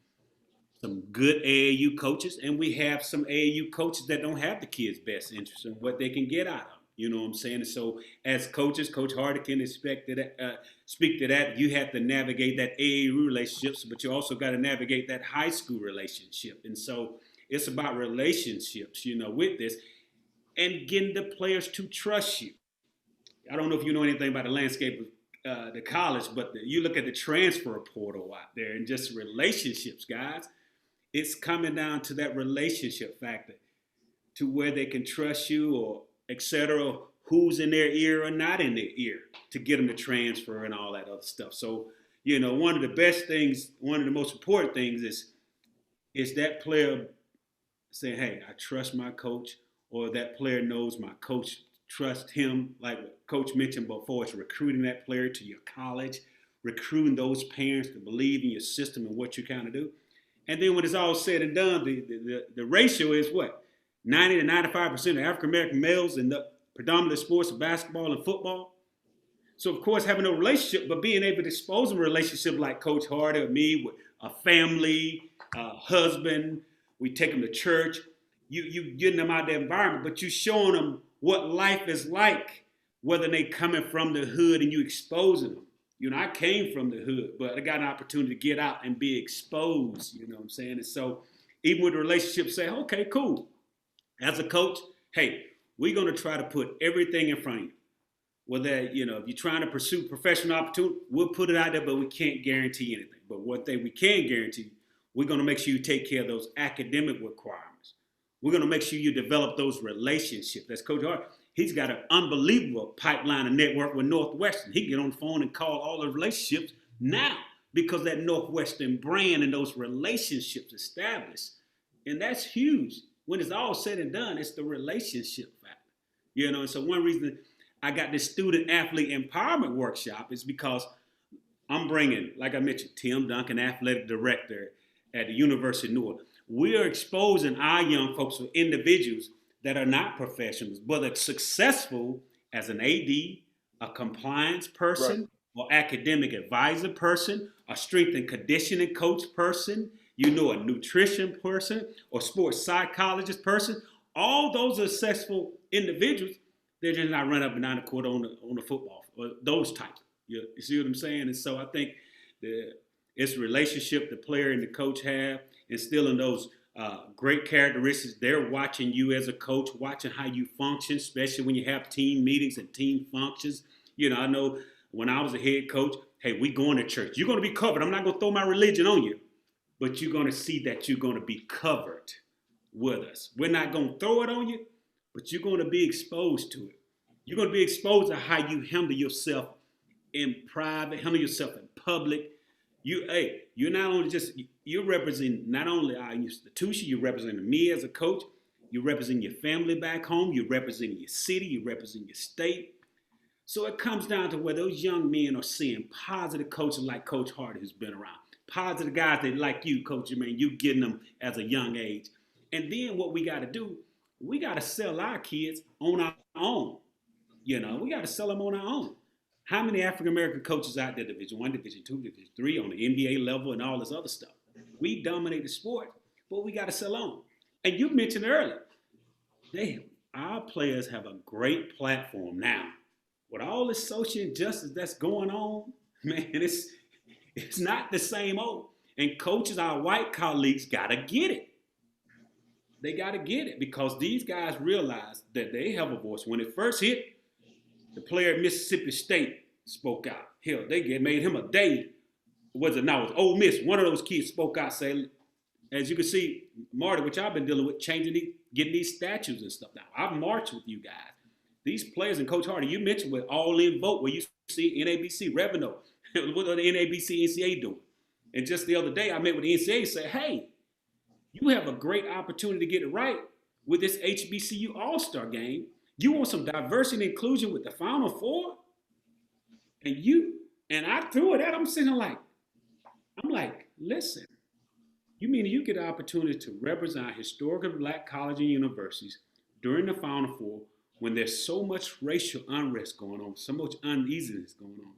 good AAU coaches, and we have some AAU coaches that don't have the kids' best interest in what they can get out of them. You know what I'm saying? And so as coaches, Coach Hardy can speak to that. You have to navigate that AAU relationships, but you also got to navigate that high school relationship. And so it's about relationships, you know, with this, and getting the players to trust you. I don't know if you know anything about the landscape of the college, but you look at the transfer portal out there and just relationships, guys. It's coming down to that relationship factor, to where they can trust you, or et cetera, who's in their ear or not in their ear, to get them to transfer and all that other stuff. So, you know, one of the best things, one of the most important things is that player saying, hey, I trust my coach, or that player knows my coach trusts him. Like what Coach mentioned before, it's recruiting that player to your college, recruiting those parents to believe in your system and what you kind of do. And then when it's all said and done, the ratio is what? 90 to 95% of African-American males in the predominant sports of basketball and football. So, of course, having no relationship, but being able to expose them a relationship like Coach Hardy or me, with a family, a husband, we take them to church. You getting them out of the environment, but you showing them what life is like, whether they coming from the hood, and you exposing them. You know, I came from the hood, but I got an opportunity to get out and be exposed, you know what I'm saying? And so even with the relationship, say, okay, cool. As a coach, hey, we're going to try to put everything in front of you. Whether, you know, if you're trying to pursue professional opportunity, we'll put it out there, but we can't guarantee anything. But one thing we can guarantee, we're going to make sure you take care of those academic requirements. We're going to make sure you develop those relationships. That's Coach Hart. He's got an unbelievable pipeline and network with Northwestern. He can get on the phone and call all the relationships now, because that Northwestern brand and those relationships established. And that's huge. When it's all said and done, it's the relationship factor. You know, and so one reason I got this student athlete empowerment workshop is because I'm bringing, like I mentioned, Tim Duncan, athletic director at the University of Newark. We are exposing our young folks or individuals that are not professionals, but are successful as an AD, a compliance person, or academic advisor person, a strength and conditioning coach person, a nutrition person, or sports psychologist person. All those are successful individuals. They're just not running up and down the court on the football, or those types. You see what I'm saying? And so I think it's a relationship the player and the coach have, instilling those great characteristics. They're watching you as a coach, watching how you function, especially when you have team meetings and team functions. I know when I was a head coach, hey, we going to church. You're going to be covered. I'm not going to throw my religion on you, but you're going to see that you're going to be covered with us. We're not going to throw it on you, but you're going to be exposed to it. You're going to be exposed to how you handle yourself in private, handle yourself in public. You're not only you're representing not only our institution, you're representing me as a coach, you're representing your family back home, you're representing your city, you're representing your state. So it comes down to where those young men are seeing positive coaches like Coach Hardy, who's been around, positive guys that like you, Coach Jermaine, you getting them as a young age. And then what we got to do, we got to sell our kids on our own. We got to sell them on our own. How many African-American coaches out there, Division I, Division II, Division III, on the NBA level and all this other stuff? We dominate the sport, but we got to sell on. And you mentioned earlier, our players have a great platform now. With all this social injustice that's going on, man, it's not the same old. And coaches, our white colleagues, got to get it. They got to get it, because these guys realize that they have a voice. When it first hit, the player at Mississippi State spoke out. Hell, they made him a day. It was Ole Miss. One of those kids spoke out, saying, as you can see, Marty, which I've been dealing with, getting these statues and stuff now. I've marched with you guys. These players, and Coach Hardy, you mentioned with all-in vote, where you see NABC revenue. What are the NABC, NCAA doing? And just the other day, I met with the NCAA and said, hey, you have a great opportunity to get it right with this HBCU All-Star game. You want some diversity and inclusion with the Final Four? And I threw it at him, I'm like, listen, you mean you get the opportunity to represent historical Black colleges and universities during the Final Four when there's so much racial unrest going on, so much uneasiness going on?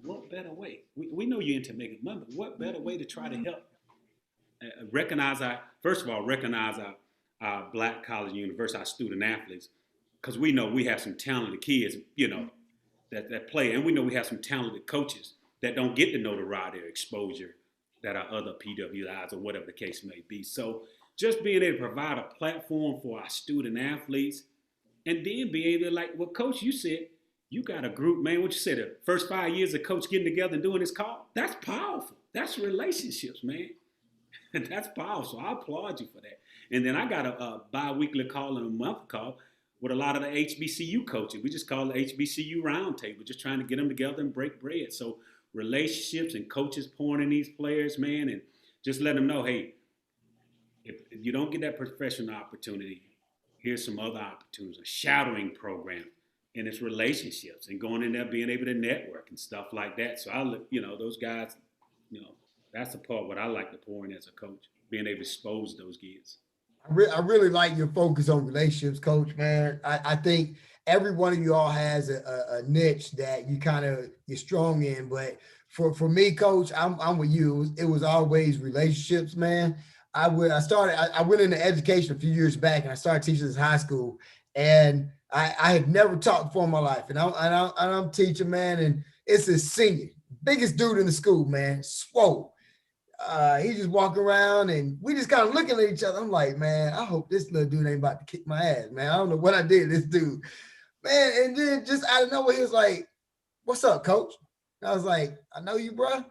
What better way? We know you're into making money, but what better way to try to help recognize our Black college and university, our student athletes, because we know we have some talented kids, that play, and we know we have some talented coaches that don't get the notoriety or exposure that our other PWIs or whatever the case may be. So just being able to provide a platform for our student athletes, and then being able to, like what Coach, you said, you got a group, man, what you said, the first 5 years of coach getting together and doing this call, that's powerful. That's relationships, man. That's powerful. So I applaud you for that. And then I got a bi-weekly call and a monthly call with a lot of the HBCU coaches. We just call it HBCU roundtable, just trying to get them together and break bread. So relationships and coaches pouring in these players, man, and just let them know, hey, if you don't get that professional opportunity, here's some other opportunities, a shadowing program, and it's relationships and going in there, being able to network and stuff like that. So those guys, that's the part what I like to pour in as a coach, being able to expose those kids. I really like your focus on relationships, Coach, man. I think every one of you all has a niche that you're strong in. But for me, Coach, I'm with you. It was always relationships, man. I went into education a few years back, and I started teaching in high school, and I had never taught before in my life. And I'm teaching, man, and it's a senior, biggest dude in the school, man, swole. He just walking around, and we just kind of looking at each other. I'm like, man, I hope this little dude ain't about to kick my ass, man. I don't know what I did to this dude, man. And then just out of nowhere, he was like, "What's up, Coach?" And I was like, "I know you, bro."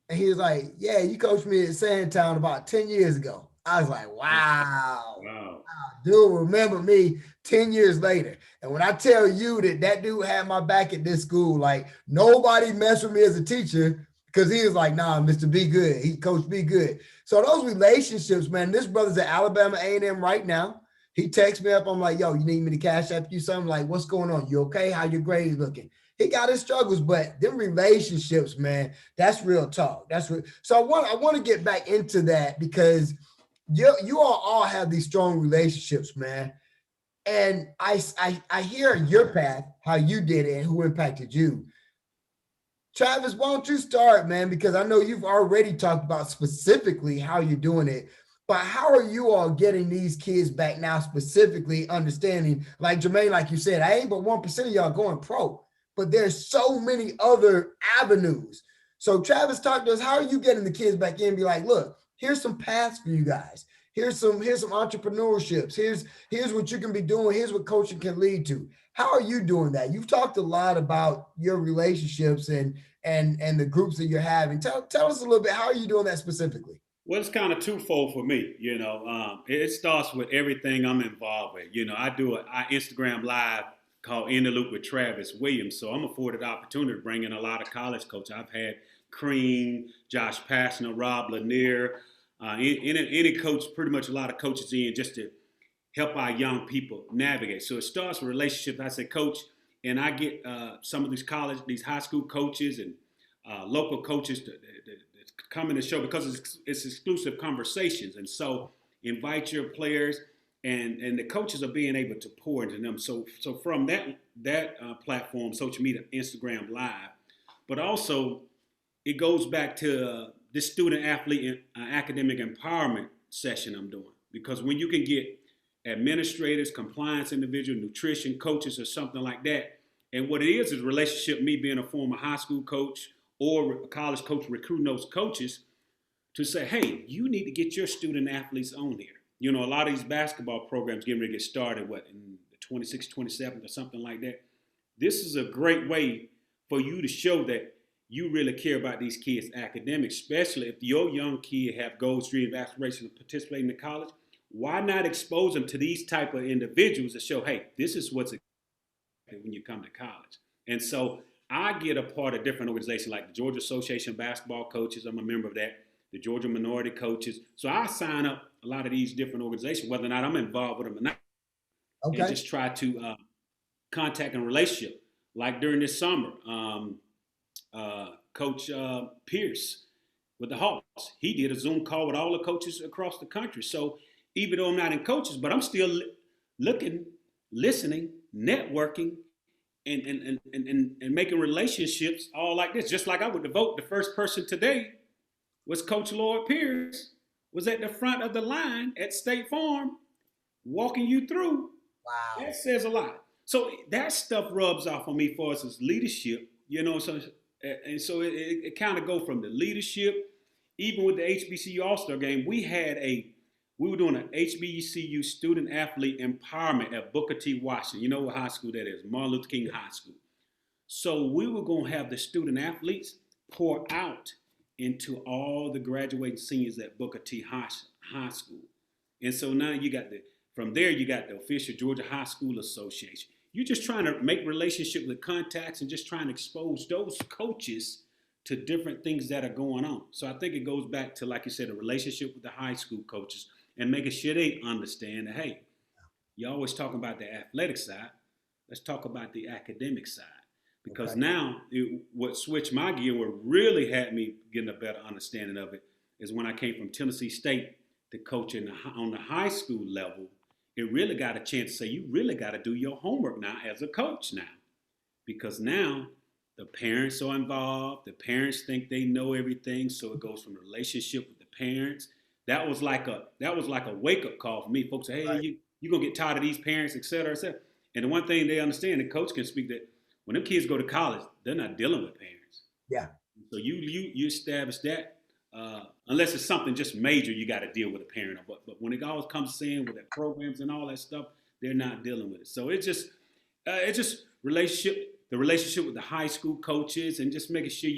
And he was like, "Yeah, you coached me at Sandtown about 10 years ago." I was like, wow. Dude remember me 10 years later. And when I tell you that dude had my back at this school, like nobody messed with me as a teacher, because he was like, nah, Mr. Be Good. He coached Be Good. So those relationships, man, this brother's at Alabama A&M right now. He texts me up. I'm like, yo, you need me to cash app you something? Like, what's going on? You okay? How your grades looking? He got his struggles, but them relationships, man, that's real talk. That's real. So I want to get back into that, because you all have these strong relationships, man. And I hear your path, how you did it and who impacted you. Travis, why don't you start, man? Because I know you've already talked about specifically how you're doing it, but how are you all getting these kids back now, specifically understanding, like Jermaine, like you said, I ain't but 1% of y'all going pro, but there's so many other avenues. So Travis, talk to us, how are you getting the kids back in and be like, look, here's some paths for you guys. Here's some entrepreneurships. Here's what you can be doing. Here's what coaching can lead to. How are you doing that? You've talked a lot about your relationships and the groups that you're having. Tell us a little bit, how are you doing that specifically? Well, it's kind of twofold for me. It starts with everything I'm involved with. I do an Instagram live called In the Loop with Travis Williams. So I'm afforded the opportunity to bring in a lot of college coaches. I've had Cream, Josh Pastner, Rob Lanier, any coach, pretty much a lot of coaches in just to help our young people navigate. So it starts with relationships. I say, coach, and I get some of these high school coaches and local coaches to come in the show because it's exclusive conversations. And so invite your players, and the coaches are being able to pour into them. So from that platform, social media, Instagram Live, but also it goes back to this student athlete academic empowerment session I'm doing. Because when you can get administrators, compliance individual, nutrition coaches, or something like that, and what it is relationship, me being a former high school coach or a college coach recruiting those coaches to say, hey, you need to get your student athletes on here. A lot of these basketball programs getting ready to get started, in the 26th, 27th or something like that. This is a great way for you to show that you really care about these kids' academics, especially if your young kid have goals, dreams, aspirations of participating in college. Why not expose them to these type of individuals to show, hey, this is what's expected when you come to college. And so I get a part of different organizations like the Georgia Association of Basketball Coaches. I'm a member of that. The Georgia Minority Coaches. So I sign up a lot of these different organizations, whether or not I'm involved with them or not, and just try to contact and relationship. Like during this summer, Coach Pierce with the Hawks, he did a Zoom call with all the coaches across the country. So even though I'm not in coaches, but I'm still looking, listening, networking, and making relationships all like this. Just like I would devote the first person today was Coach Lloyd Pierce, was at the front of the line at State Farm walking you through. Wow. That says a lot. So that stuff rubs off on me for us as leadership, so it kind of go from the leadership, even with the HBCU All-Star game, we were doing an HBCU student athlete empowerment at Booker T. Washington. You know what high school that is, Martin Luther King High School. So we were going to have the student athletes pour out into all the graduating seniors at Booker T. High School. And so now from there you got the official Georgia High School Association. You're just trying to make relationship with contacts and just trying to expose those coaches to different things that are going on. So I think it goes back to, like you said, a relationship with the high school coaches and making sure they understand that, hey, you're always talking about the athletic side. Let's talk about the academic side. Because now what switched my gear, what really had me getting a better understanding of it, is when I came from Tennessee State to coaching on the high school level. It really got a chance to say, you really got to do your homework now as a coach now. Because now the parents are involved. The parents think they know everything. So it goes from the relationship with the parents. That was like a wake-up call for me. Folks say, hey, you're going to get tired of these parents, et cetera, et cetera. And the one thing they understand, the coach can speak that when them kids go to college, they're not dealing with parents. Yeah. So you establish that. Unless it's something just major, you got to deal with a parent. But when it all comes in with the programs and all that stuff, they're not dealing with it. So it's just the relationship with the high school coaches, and just making sure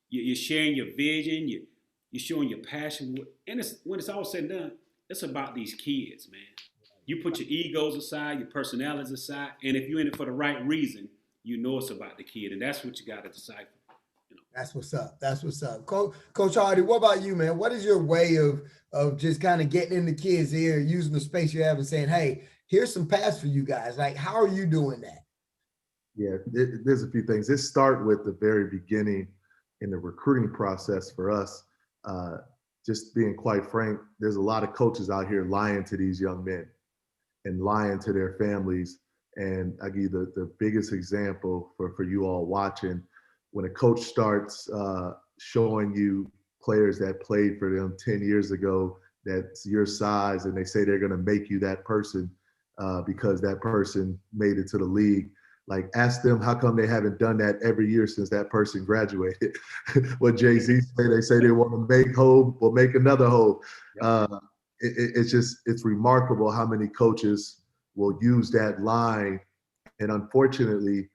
you're sharing your vision, you're showing your passion. And when it's all said and done, it's about these kids, man. You put your egos aside, your personalities aside, and if you're in it for the right reason, you know it's about the kid, and that's what you got to decipher. That's what's up. That's what's up. Coach Hardy, what about you, man? What is your way of just kind of getting in the kids' ear, using the space you have and saying, hey, here's some paths for you guys? Like, how are you doing that? Yeah, there's a few things. Let's start with the very beginning in the recruiting process for us. Just being quite frank, there's a lot of coaches out here lying to these young men. and lying to their families. And I give you the biggest example for you all watching. When a coach starts showing you players that played for them 10 years ago that's your size, and they say they're going to make you that person because that person made it to the league. Like, ask them how come they haven't done that every year since that person graduated. What Jay-Z say, they say they want to make Hope, will make another Hope. It's remarkable how many coaches will use that line. And unfortunately,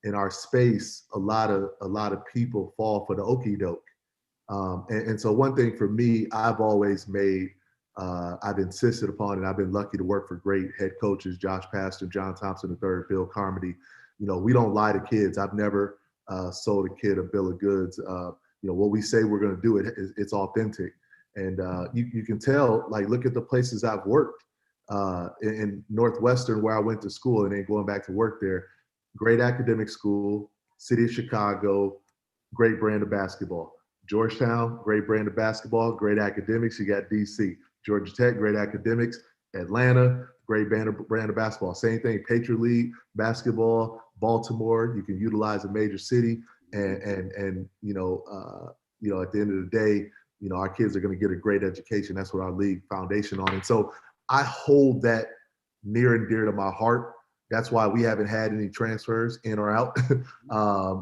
in our space, a lot of people fall for the okie doke. And so one thing for me, I've always made, I've insisted upon, and I've been lucky to work for great head coaches, Josh Pastor, John Thompson III, Bill Carmody. We don't lie to kids. I've never sold a kid a bill of goods. What we say we're going to do, it's authentic. And you can tell, like, look at the places I've worked in Northwestern, where I went to school, and then going back to work there. Great academic school, city of Chicago, great brand of basketball. Georgetown, great brand of basketball, great academics. You got DC. Georgia Tech, great academics. Atlanta, great brand of basketball. Same thing, Patriot League, basketball. Baltimore, you can utilize a major city, and at the end of the day, our kids are going to get a great education. That's what our league foundation on. And so I hold that near and dear to my heart. That's why we haven't had any transfers in or out. I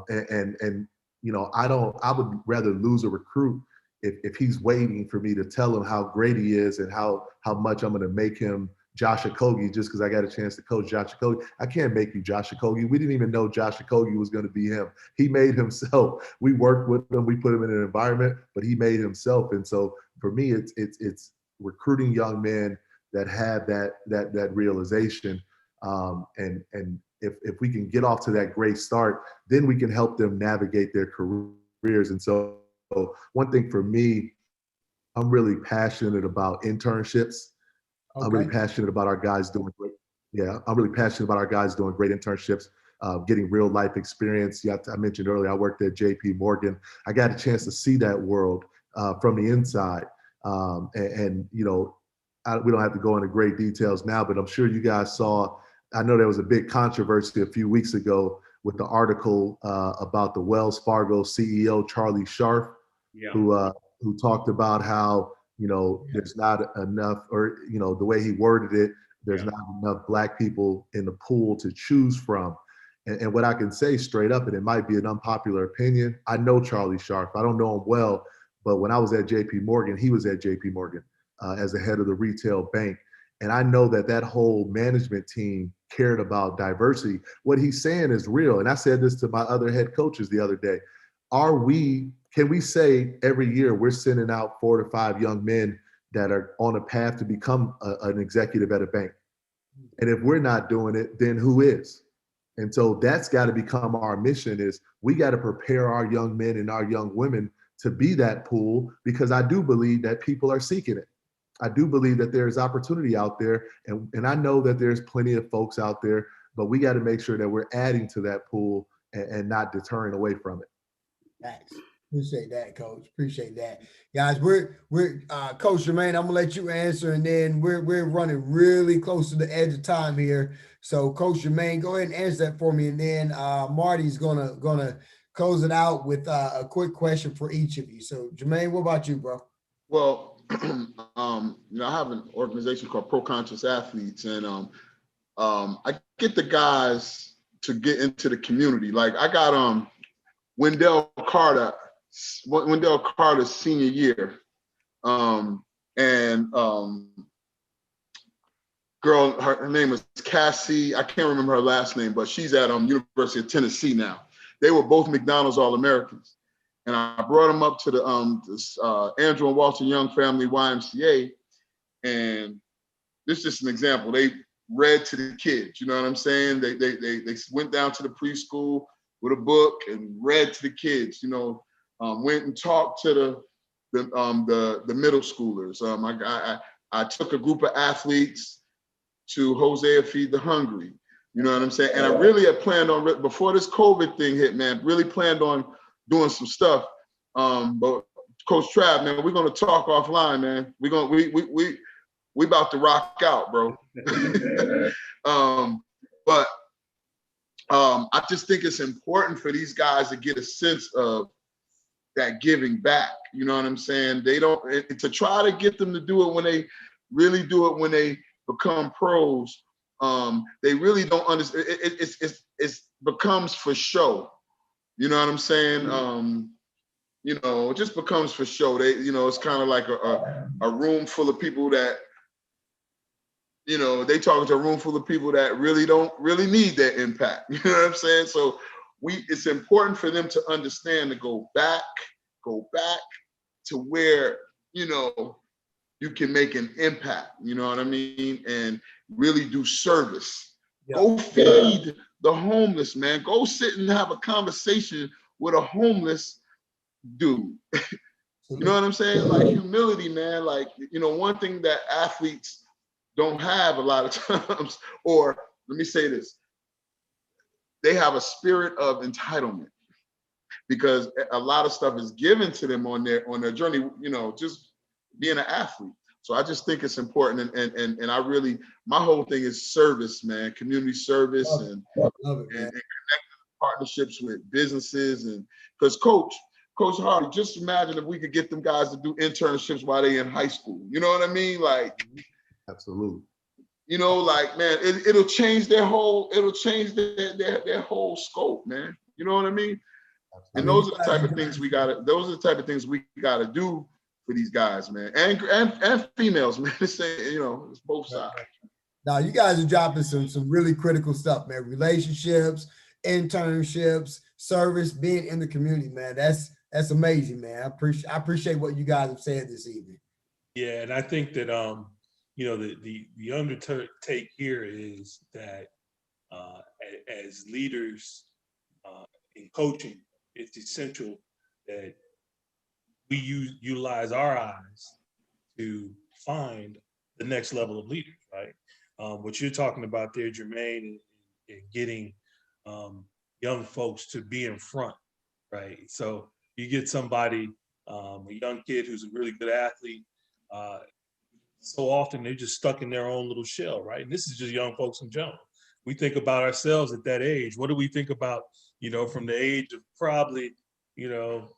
would rather lose a recruit if he's waiting for me to tell him how great he is and how much I'm going to make him Josh Okogie just because I got a chance to coach Josh Okogie. I can't make you Josh Okogie. We didn't even know Josh Okogie was going to be him. He made himself. We worked with him. We put him in an environment, but he made himself. And so for me, it's recruiting young men that have that realization. And if we can get off to that great start, then we can help them navigate their careers. And so one thing for me, I'm really passionate about internships. Okay. I'm really passionate about our guys doing great. Yeah, I'm really passionate about our guys doing great internships, getting real life experience. Yeah, I mentioned earlier, I worked at JP Morgan. I got a chance to see that world from the inside. We don't have to go into great details now, but I'm sure you guys saw, I know there was a big controversy a few weeks ago with the article about the Wells Fargo CEO, Charlie Scharf, who talked about how, there's not enough, or, the way he worded it, there's not enough Black people in the pool to choose from. And what I can say straight up, and it might be an unpopular opinion, I know Charlie Scharf. I don't know him well, but when I was at JP Morgan, he was at JP Morgan as the head of the retail bank. And I know that whole management team cared about diversity. What he's saying is real. And I said this to my other head coaches the other day. Can we say every year we're sending out 4 to 5 young men that are on a path to become an executive at a bank? And if we're not doing it, then who is? And so that's got to become our mission, is we got to prepare our young men and our young women to be that pool, because I do believe that people are seeking it. I do believe that there's opportunity out there, and I know that there's plenty of folks out there, but we got to make sure that we're adding to that pool and not deterring away from it. Thanks. Appreciate that, Coach. Appreciate that, guys. We're Coach Jermaine, I'm gonna let you answer, and then we're running really close to the edge of time here. So, Coach Jermaine, go ahead and answer that for me, and then Marty's gonna close it out with a quick question for each of you. So, Jermaine, what about you, bro? Well, I have an organization called Pro Conscious Athletes, and I get the guys to get into the community. Like, I got Wendell Carter's senior year, girl, her name is Cassie. I can't remember her last name, but she's at University of Tennessee now. They were both McDonald's All-Americans. And I brought them up to the Andrew and Walter Young Family YMCA. And this is just an example. They read to the kids, you know what I'm saying? They went down to the preschool with a book and read to the kids, went and talked to the middle schoolers. I took a group of athletes to Hosea Feed the Hungry, you know what I'm saying? And I really had planned on, before this COVID thing hit, man, really planned on doing some stuff. But Coach Trav, man, we're gonna talk offline, man. we about to rock out, bro. But I just think it's important for these guys to get a sense of that giving back. You know what I'm saying? They don't, to try to get them to do it when they really do it when they become pros. They really don't understand. It becomes for show. You know what I'm saying? You know, it just becomes for show. They, you know, it's kind of like a room full of people that, you know, they talking to a room full of people that really don't really need that impact. You know what I'm saying? So it's important for them to understand to go back to where, you know, you can make an impact, you know what I mean? And really do service. Yeah. Go feed the homeless, man. Go sit and have a conversation with a homeless dude. You know what I'm saying? Like humility, man. Like, you know, one thing that athletes don't have a lot of times, or let me say this, they have a spirit of entitlement because a lot of stuff is given to them on their journey, you know, just being an athlete. So I just think it's important, and I really, my whole thing is service, man, community service, and connecting partnerships with businesses, and because Coach Hardy, just imagine if we could get them guys to do internships while they in high school. You know what I mean? Like, absolutely. You know, like, man, it'll change their whole, their whole scope, man. You know what I mean? And those are the type of things we gotta do for these guys, man, and females, man. It's, you know, it's both sides. Now you guys are dropping some really critical stuff, man. Relationships, internships, service, being in the community, man. That's amazing, man. I appreciate what you guys have said this evening. Yeah, and I think that you know, the undertake here is that as leaders in coaching, it's essential that we utilize our eyes to find the next level of leaders, right? What you're talking about there, Jermaine, and getting young folks to be in front, right? So you get somebody, a young kid who's a really good athlete, so often they're just stuck in their own little shell, right? And this is just young folks in general. We think about ourselves at that age. What do we think about, you know, from the age of probably, you know,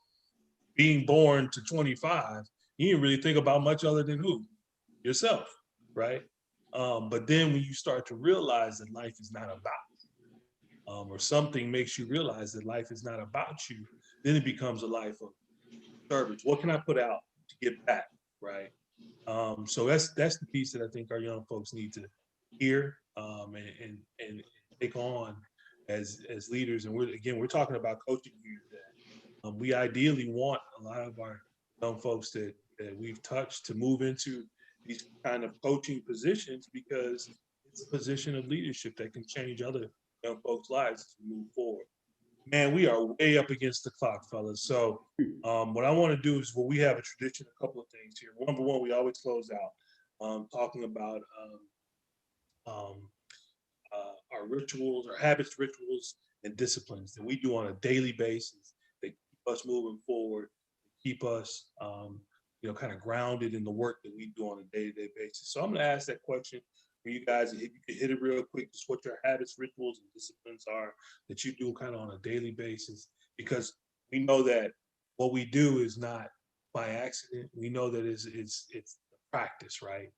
being born to 25? You didn't really think about much other than who? Yourself, right? But then when you start to realize that life is not about, or something makes you realize that life is not about you, then it becomes a life of service. What can I put out to get back, right? So that's the piece that I think our young folks need to hear and take on as leaders. And we're talking about coaching here. That we ideally want a lot of our young folks that we've touched to move into these kind of coaching positions, because it's a position of leadership that can change other young folks' lives as we move forward. Man, we are way up against the clock, fellas. So what I want to do is, well, we have a tradition, a couple of things here. Number one, we always close out talking about our rituals, our habits, rituals, and disciplines that we do on a daily basis that keep us moving forward, keep us, you know, kind of grounded in the work that we do on a day-to-day basis. So I'm going to ask that question for you guys. If you could hit it real quick, just what your habits, rituals, and disciplines are that you do kind of on a daily basis, because we know that what we do is not by accident. We know that it's the practice, right?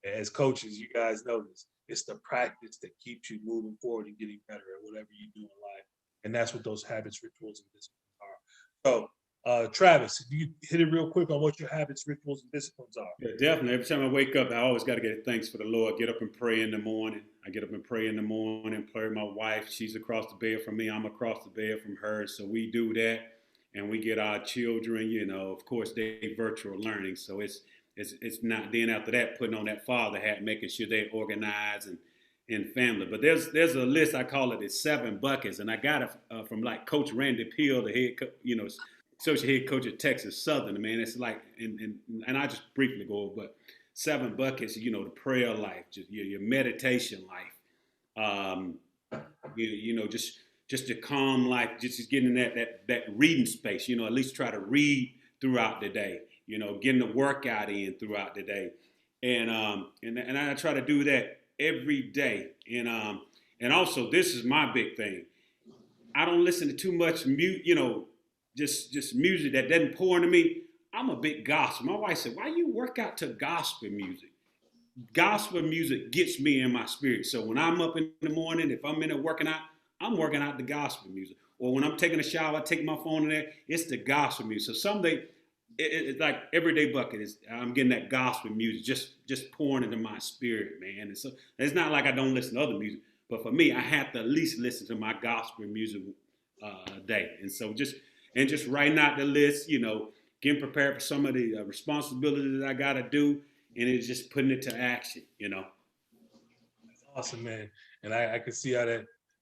As coaches, you guys know this. It's the practice that keeps you moving forward and getting better at whatever you do in life. And that's what those habits, rituals, and disciplines are. So, Travis, if you hit it real quick on what your habits, rituals, and disciplines are. Yeah, definitely. Every time I wake up, I always got to get thanks for the Lord. Get up and pray in the morning. I get up and pray in the morning, pray with my wife. She's across the bed from me. I'm across the bed from her. So we do that. And we get our children, you know, of course, they virtual learning. So it's not, then after that, putting on that father hat, making sure they organize and family. But there's a list, I call it the 7 buckets. And I got it from like Coach Randy Peel, the head, associate head coach at Texas Southern. Man, it's like, and I just briefly go over, but 7 buckets, you know, the prayer life, just your meditation life, you know, just your calm life, just getting that reading space, you know, at least try to read throughout the day, you know, getting the workout in throughout the day. and I try to do that every day. And also, this is my big thing. I don't listen to too much just music that doesn't pour into me. I'm a big gospel. My wife said, "Why you work out to gospel music?" Gospel music gets me in my spirit. So when I'm up in the morning, if I'm in there working out, I'm working out the gospel music. Or when I'm taking a shower, I take my phone in there, it's the gospel music. So someday, it's like everyday bucket is I'm getting that gospel music just pouring into my spirit, man. And so it's not like I don't listen to other music, but for me, I have to at least listen to my gospel music a day. And so just writing out the list, getting prepared for some of the responsibilities that I got to do, and it's just putting it to action. That's awesome, man. And I can see how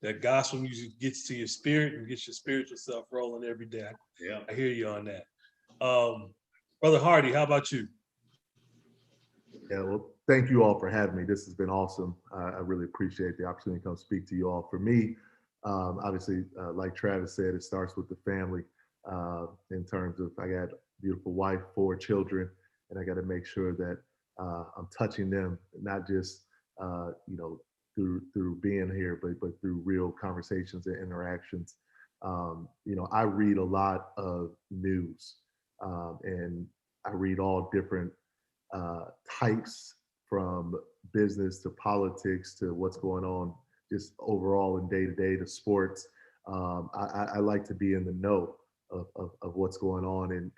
that gospel music gets to your spirit and gets your spiritual self rolling every day. Yeah. I hear you on that. Brother Hardy, how about you? Yeah, well, thank you all for having me. This has been awesome. I really appreciate the opportunity to come speak to you all. For me, obviously, like Travis said, it starts with the family in terms of I got a beautiful wife, 4 children, and I got to make sure that I'm touching them, not just through being here, but through real conversations and interactions. I read a lot of news, and I read all different types, from business to politics to what's going on just overall in day to day to sports. I like to be in the know of what's going on in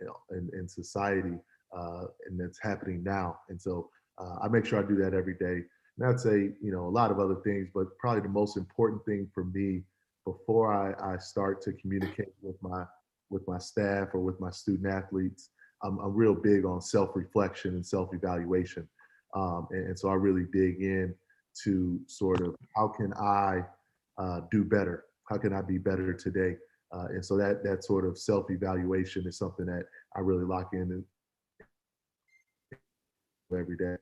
society and that's happening now. And so I make sure I do that every day. And I'd say, a lot of other things, but probably the most important thing for me before I start to communicate with my staff or with my student athletes, I'm real big on self-reflection and self-evaluation. And so I really dig in to sort of how can I do better? How can I be better today? And so that sort of self-evaluation is something that I really lock in every day.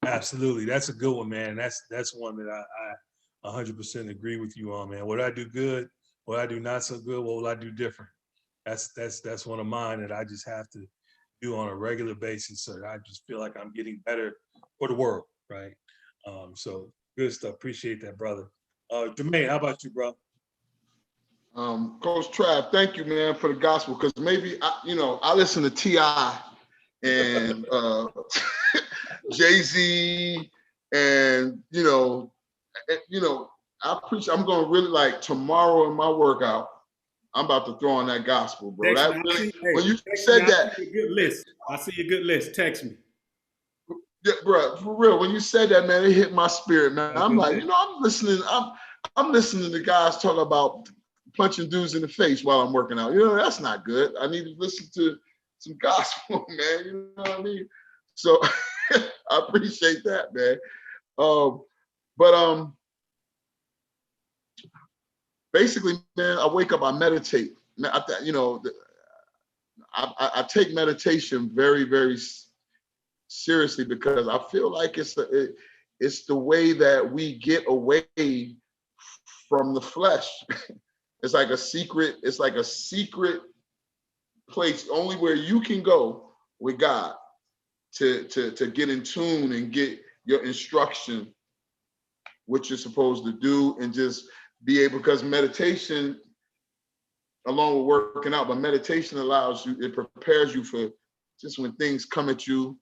Absolutely. That's a good one, man. That's one that I 100% agree with you on, man. What do I do good? What I do not so good? What will I do different? That's one of mine that I just have to do on a regular basis. So I just feel like I'm getting better for the world, right? So good stuff. Appreciate that, brother. Jermaine, how about you, bro? Coach Trav, thank you, man, for the gospel. Because maybe I listen to T.I. and Jay-Z, and I preach. I'm going to really, like, tomorrow in my workout, I'm about to throw on that gospel, bro. Text That me. really, Hey, when you text said me. that, I see a good list. Text me. yeah, bro, for real. When you said that, man, it hit my spirit, man. That's I'm good like, list. I'm listening. I'm listening to guys talk about punching dudes in the face while I'm working out. That's not good. I need to listen to some gospel, man. You know what I mean? So I appreciate that, man. But basically, man, I wake up, I meditate. I take meditation very, very seriously, because I feel like it's the way that we get away from the flesh. It's like a secret place only where you can go with God to get in tune and get your instruction, what you're supposed to do, and just be able, because meditation, along with working out, but meditation allows you, it prepares you for just when things come at you.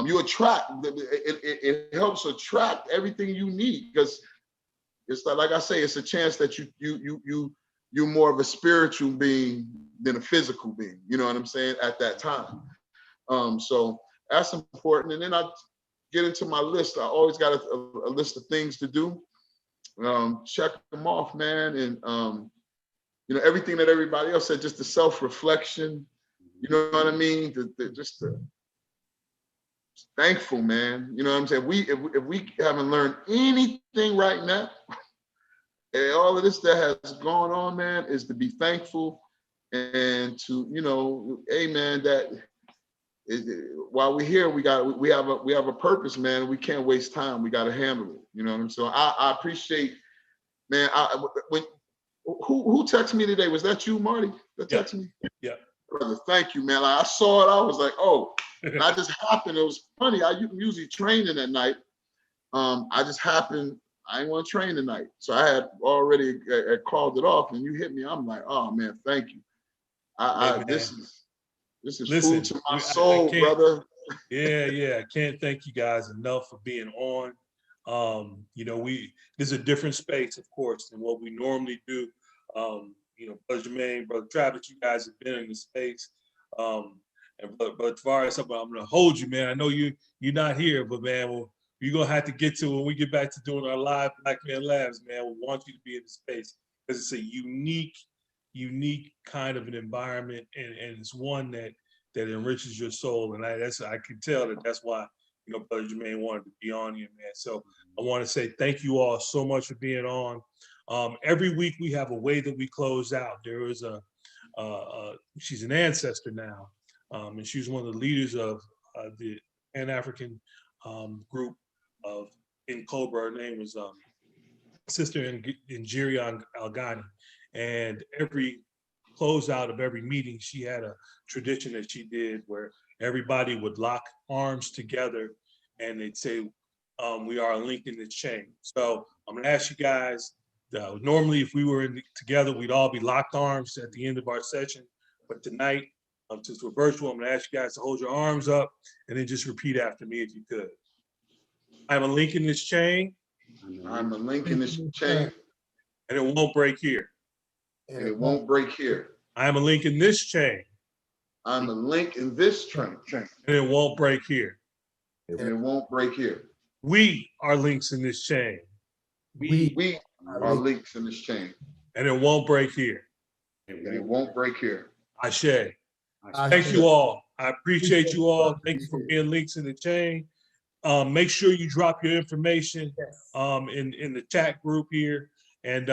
You attract, it helps attract everything you need, because it's like I say, it's a chance that you're more of a spiritual being than a physical being. You know what I'm saying? At that time. So that's important. And then I get into my list. I always got a list of things to do. Check them off, man. And everything that everybody else said, just the self-reflection. You know what I mean? Just thankful, man. You know what I'm saying? If we haven't learned anything right now, and all of this that has gone on, man, is to be thankful and to, hey, man, that while we're here, we have a purpose, man. We can't waste time. We got to handle it. You know what I'm saying? So I appreciate, man. Who texted me today? Was that you, Marty? That texted me? Yeah. Brother, thank you, man. Like, I saw it, I was like, oh, and I just happened. It was funny. I usually training at night. I just happened. I didn't want to train tonight, so I had already called it off. And you hit me. I'm like, oh man, thank you. Hey, man. This is Listen, food to my I soul, can't- brother. Yeah. I can't thank you guys enough for being on. You know, this is a different space, of course, than what we normally do. You know, Brother Jermaine, Brother Travis, you guys have been in the space. But as far as something, I'm gonna hold you, man. I know you're not here, but man, you're gonna have to get to when we get back to doing our live Black Man Labs, man. We want you to be in the space because it's a unique kind of an environment, and it's one that enriches your soul. And I can tell that's why, you know, Brother Jermaine wanted to be on here, man. So I want to say thank you all so much for being on. Every week we have a way that we close out. There is she's an ancestor now, and she's one of the leaders of the Pan-African group in Cobra. Her name was Sister Njiri Algani. And every closeout of every meeting, she had a tradition that she did where everybody would lock arms together and they'd say, we are a link in this chain. So I'm gonna ask you guys, normally if we were together, we'd all be locked arms at the end of our session. But tonight, since we're virtual, I'm gonna ask you guys to hold your arms up and then just repeat after me if you could. I'm a link in this chain. I'm a link in this chain. And it won't break here. And it won't break here. I am a link in this chain. I'm a link in this chain. And it won't break here. And it won't break here. We are links in this chain. We are links in this chain. And it won't break here. And it won't break here. Ashe. Thank you all. I appreciate you all. Thank you for being links in the chain. Make sure you drop your information in the chat group here. And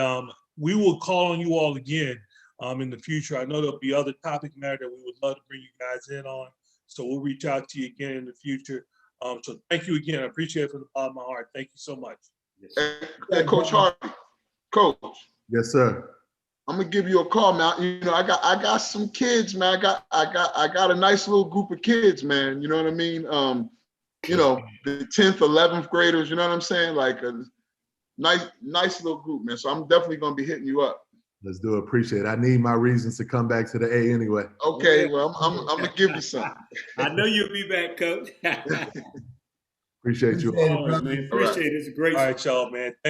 we will call on you all again in the future. I know there'll be other topic matter that we would love to bring you guys in on. So we'll reach out to you again in the future. So thank you again. I appreciate it from the bottom of my heart. Thank you so much. Hey, Coach Hardy. Coach. Yes, sir. I'm gonna give you a call, man. You know, I got some kids, man. I got a nice little group of kids, man. You know what I mean? You know, the 10th, 11th graders, you know what I'm saying? Like a nice little group, man. So I'm definitely gonna be hitting you up. Let's do it. Appreciate it. I need my reasons to come back to the A anyway. Okay, well, I'm gonna give you some. I know you'll be back, Coach. Appreciate you. Oh, man, appreciate it. It's a great. All right, y'all, man.